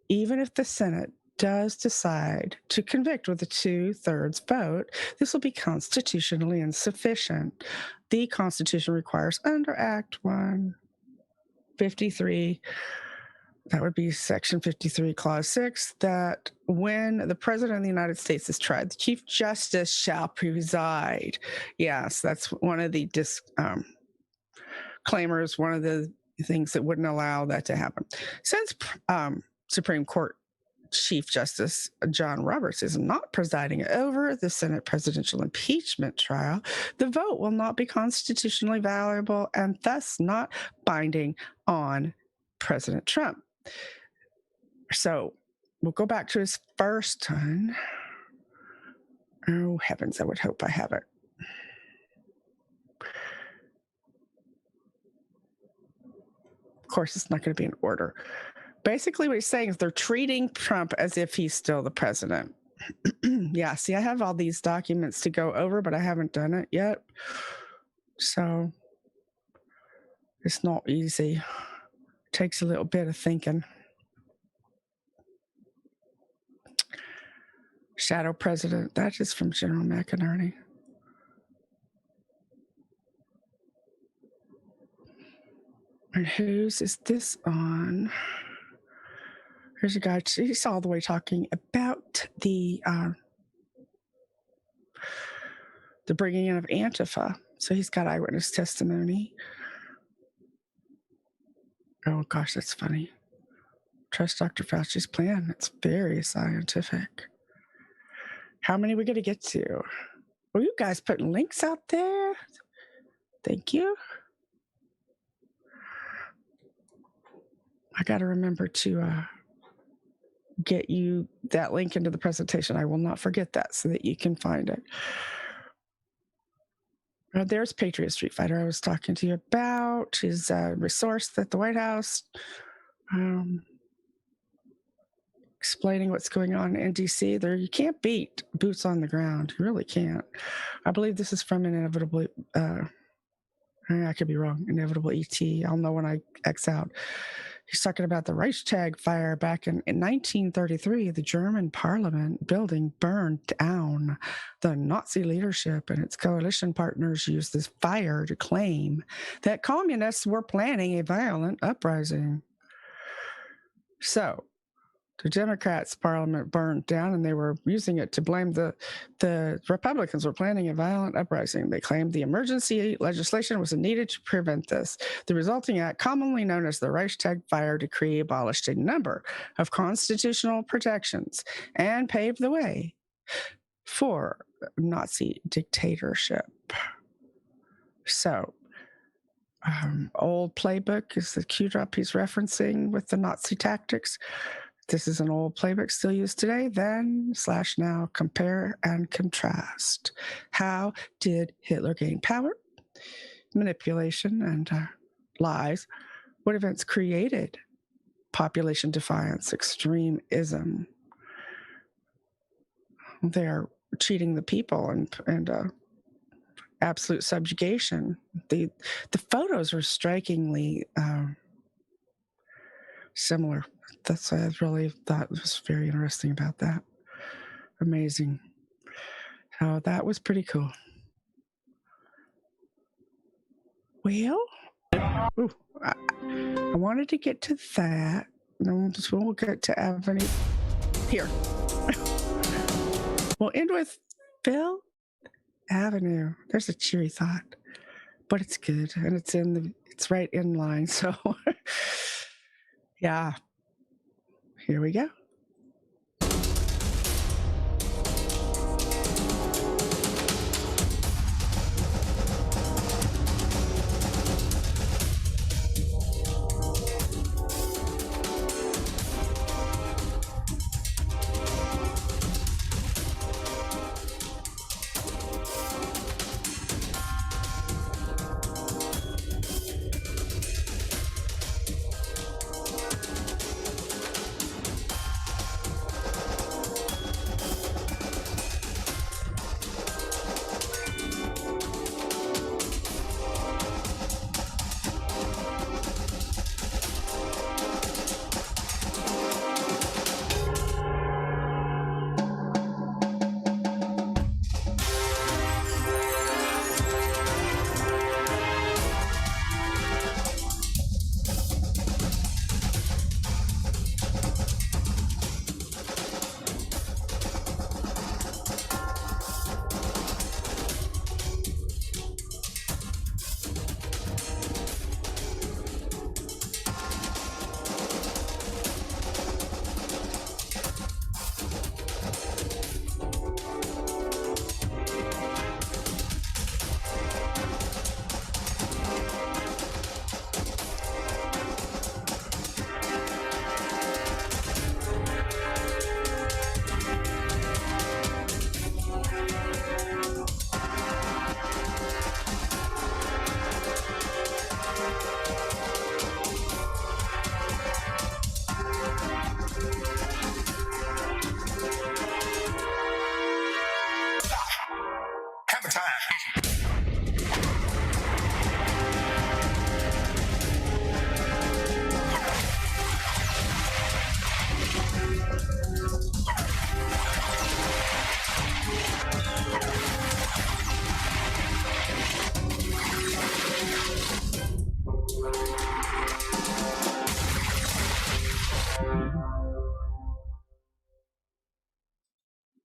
even if the Senate does decide to convict with a 2/3 vote, this will be constitutionally insufficient. The Constitution requires under Act 153, that would be Section 53, Clause 6, that when the President of the United States is tried, the Chief Justice shall preside. Yes, that's one of the claimers, one of the things that wouldn't allow that to happen. Since Supreme Court Chief Justice John Roberts is not presiding over the Senate presidential impeachment trial, the vote will not be constitutionally valuable and thus not binding on President Trump. So we'll go back to his first one. Oh, heavens, I would hope I have it. Of course, it's not going to be in order. Basically, what he's saying is they're treating Trump as if he's still the president. Yeah, see, I have all these documents to go over, but I haven't done it yet. So it's not easy. It takes a little bit of thinking. Shadow president, that is from General McInerney. And whose is this on? Here's a guy, he's all the way talking about the bringing in of Antifa. So he's got eyewitness testimony. Oh gosh, that's funny. Trust Dr. Fauci's plan. It's very scientific. How many are we going to get to? Are you guys putting links out there? Thank you. I got to remember to get you that link into the presentation. I will not forget that so that you can find it. There's Patriot Street Fighter I was talking to you about. His resource at the White House, explaining what's going on in D.C. There, you can't beat boots on the ground. You really can't. I believe this is from an Inevitable, I could be wrong, Inevitable ET. I'll know when I X out. He's talking about the Reichstag fire back in 1933. The German parliament building burned down. The Nazi leadership and its coalition partners used this fire to claim that communists were planning a violent uprising. So the Democrats' parliament burned down, and they were using it to blame the Republicans were planning a violent uprising. They claimed the emergency legislation was needed to prevent this. The resulting act, commonly known as the Reichstag Fire Decree, abolished a number of constitutional protections and paved the way for Nazi dictatorship. So, old playbook is the cue drop he's referencing with the Nazi tactics. This is an old playbook still used today. Then/now, compare and contrast. How did Hitler gain power? Manipulation and lies. What events created population defiance, extremism? They're cheating the people and absolute subjugation. The photos were strikingly similar. That's what I really thought was very interesting about that. Amazing. So that was pretty cool. Well, I wanted to get to that. Then we'll get to Avenue here. We'll end with Phil Avenue. There's a cheery thought, but it's good, and it's right in line. So, yeah. Here we go.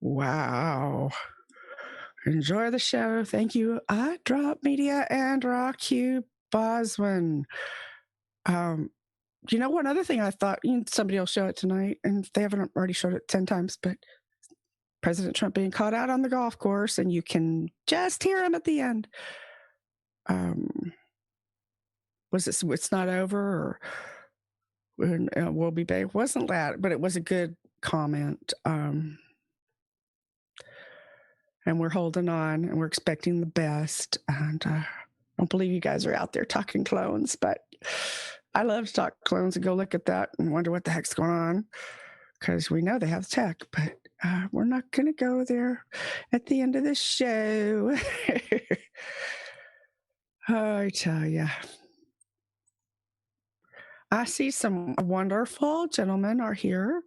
Wow. Enjoy the show. Thank you, Drop Media and Rock Hugh Boswin. You know, one other thing I thought, somebody will show it tonight, and they haven't already showed it 10 times, but President Trump being caught out on the golf course, and you can just hear him at the end. Was it It's Not Over, or We'll Be Back? Wasn't that, but it was a good comment. And we're holding on, and we're expecting the best. And I don't believe you guys are out there talking clones, but I love to talk clones and go look at that and wonder what the heck's going on, because we know they have tech, but we're not going to go there at the end of the show. I tell you. I see some wonderful gentlemen are here.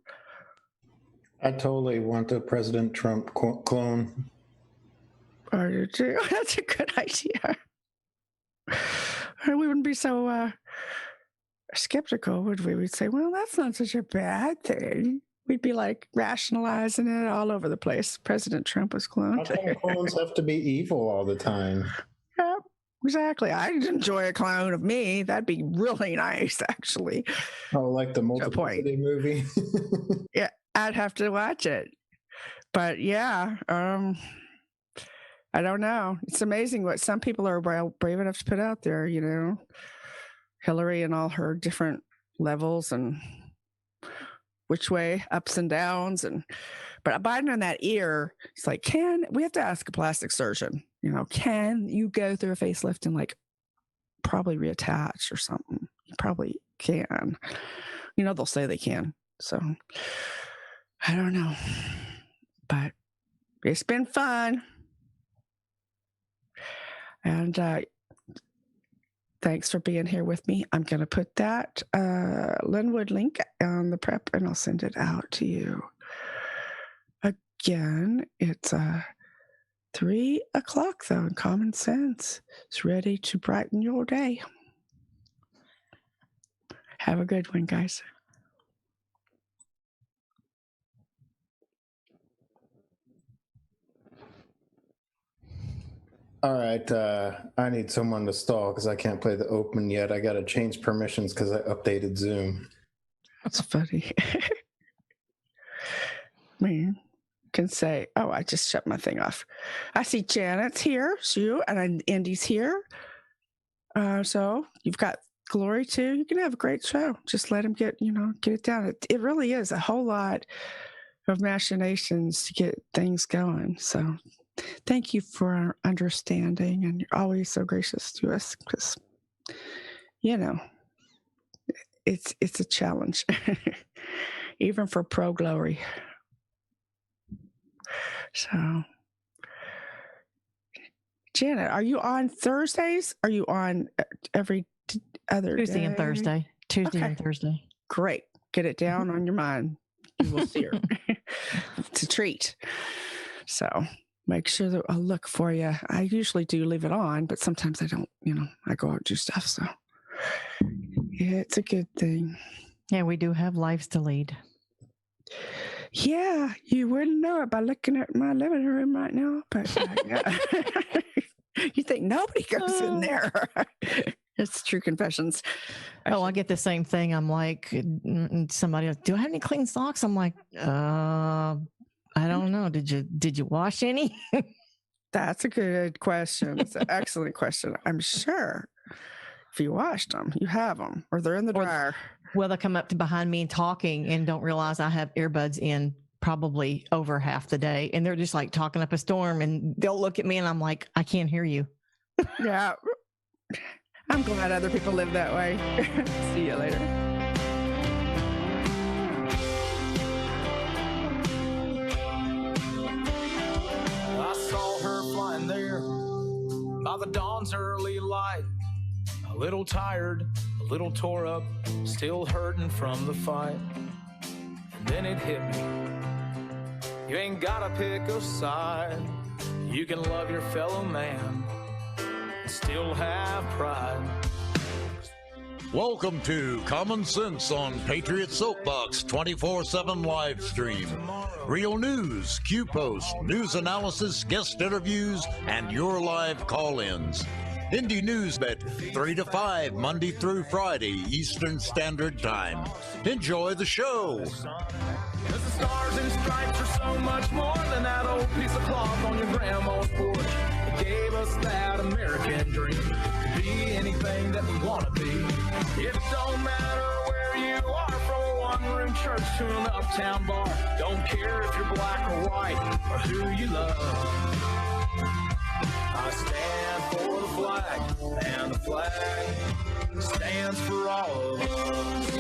I totally want a President Trump clone. Or you do? That's a good idea. We wouldn't be so skeptical, would we? We'd say, well, that's not such a bad thing. We'd be like rationalizing it all over the place. President Trump was cloned. How come clones have to be evil all the time? Yeah, exactly. I'd enjoy a clone of me. That'd be really nice, actually. Oh, like the Multiplicity movie? Yeah, I'd have to watch it. But yeah, I don't know. It's amazing what some people are brave enough to put out there, you know. Hillary and all her different levels and which way, ups and downs. But Biden in that ear, it's like, we have to ask a plastic surgeon, you know, can you go through a facelift and like probably reattach or something? You probably can. You know, they'll say they can. So I don't know. But it's been fun. And thanks for being here with me. I'm going to put that Linwood link on the prep, and I'll send it out to you. Again, it's 3 o'clock, though, and Common Sense is ready to brighten your day. Have a good one, guys. All right, I need someone to stall because I can't play the open yet. I got to change permissions because I updated Zoom. That's funny. Man, can say, oh, I just shut my thing off. I see Janet's here, Sue, and Indy's here. So you've got Glory too. You can have a great show. Just let him get it down. It really is a whole lot of machinations to get things going. So thank you for our understanding, and you're always so gracious to us because, you know, it's a challenge, even for Pro Glory. So, Janet, are you on Thursdays? Are you on every other Tuesday day? and Thursday? Tuesday and Thursday. Great. Get it down on your mind. You will see her. It's a treat. So make sure that I'll look for you. I usually do leave it on, but sometimes I don't, I go out and do stuff. So yeah, it's a good thing. Yeah, we do have lives to lead. Yeah, you wouldn't know it by looking at my living room right now, but yeah. You think nobody goes in there. It's true confessions. I get the same thing. I'm like, somebody else, do I have any clean socks? I'm like, I don't know. Did you wash any? That's a good question. It's an excellent question. I'm sure if you washed them, you have them, or they're in the dryer. Well, they'll come up to behind me and talking and don't realize I have earbuds in probably over half the day. And they're just like talking up a storm, and they'll look at me and I'm like, I can't hear you. Yeah. I'm glad other people live that way. See you later. I saw her flying there by the dawn's early light. A little tired, a little tore up, still hurting from the fight. And then it hit me. You ain't gotta pick a side. You can love your fellow man and still have pride. Welcome to Common Sense on Patriot Soapbox 24/7 live stream. Real news, Q-Post, news analysis, guest interviews, and your live call-ins. Indie News at 3 to 5, Monday through Friday, Eastern Standard Time. Enjoy the show. Cause the stars and stripes are so much more than that old piece of cloth on your grandma's porch. It gave us that American dream to be anything that we want to be. It don't matter where you are, from a one-room church to an uptown bar. Don't care if you're black or white or who you love. I stand for the flag, and the flag stands for all of us.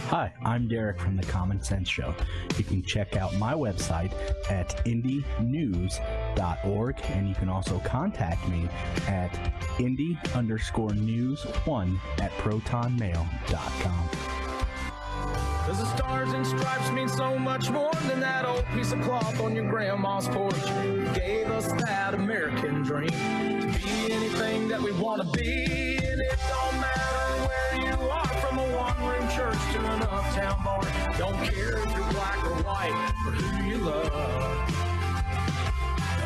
Hi, I'm Derek from The Common Sense Show. You can check out my website at indienews.org, and you can also contact me at indie_news1@protonmail.com. Cause the stars and stripes mean so much more than that old piece of cloth on your grandma's porch. It gave us that American dream to be anything that we want to be. And it don't matter where you are, from a one-room church to an uptown bar. Don't care if you're black or white or who you love.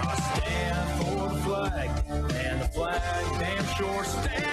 I stand for the flag, and the flag damn sure stands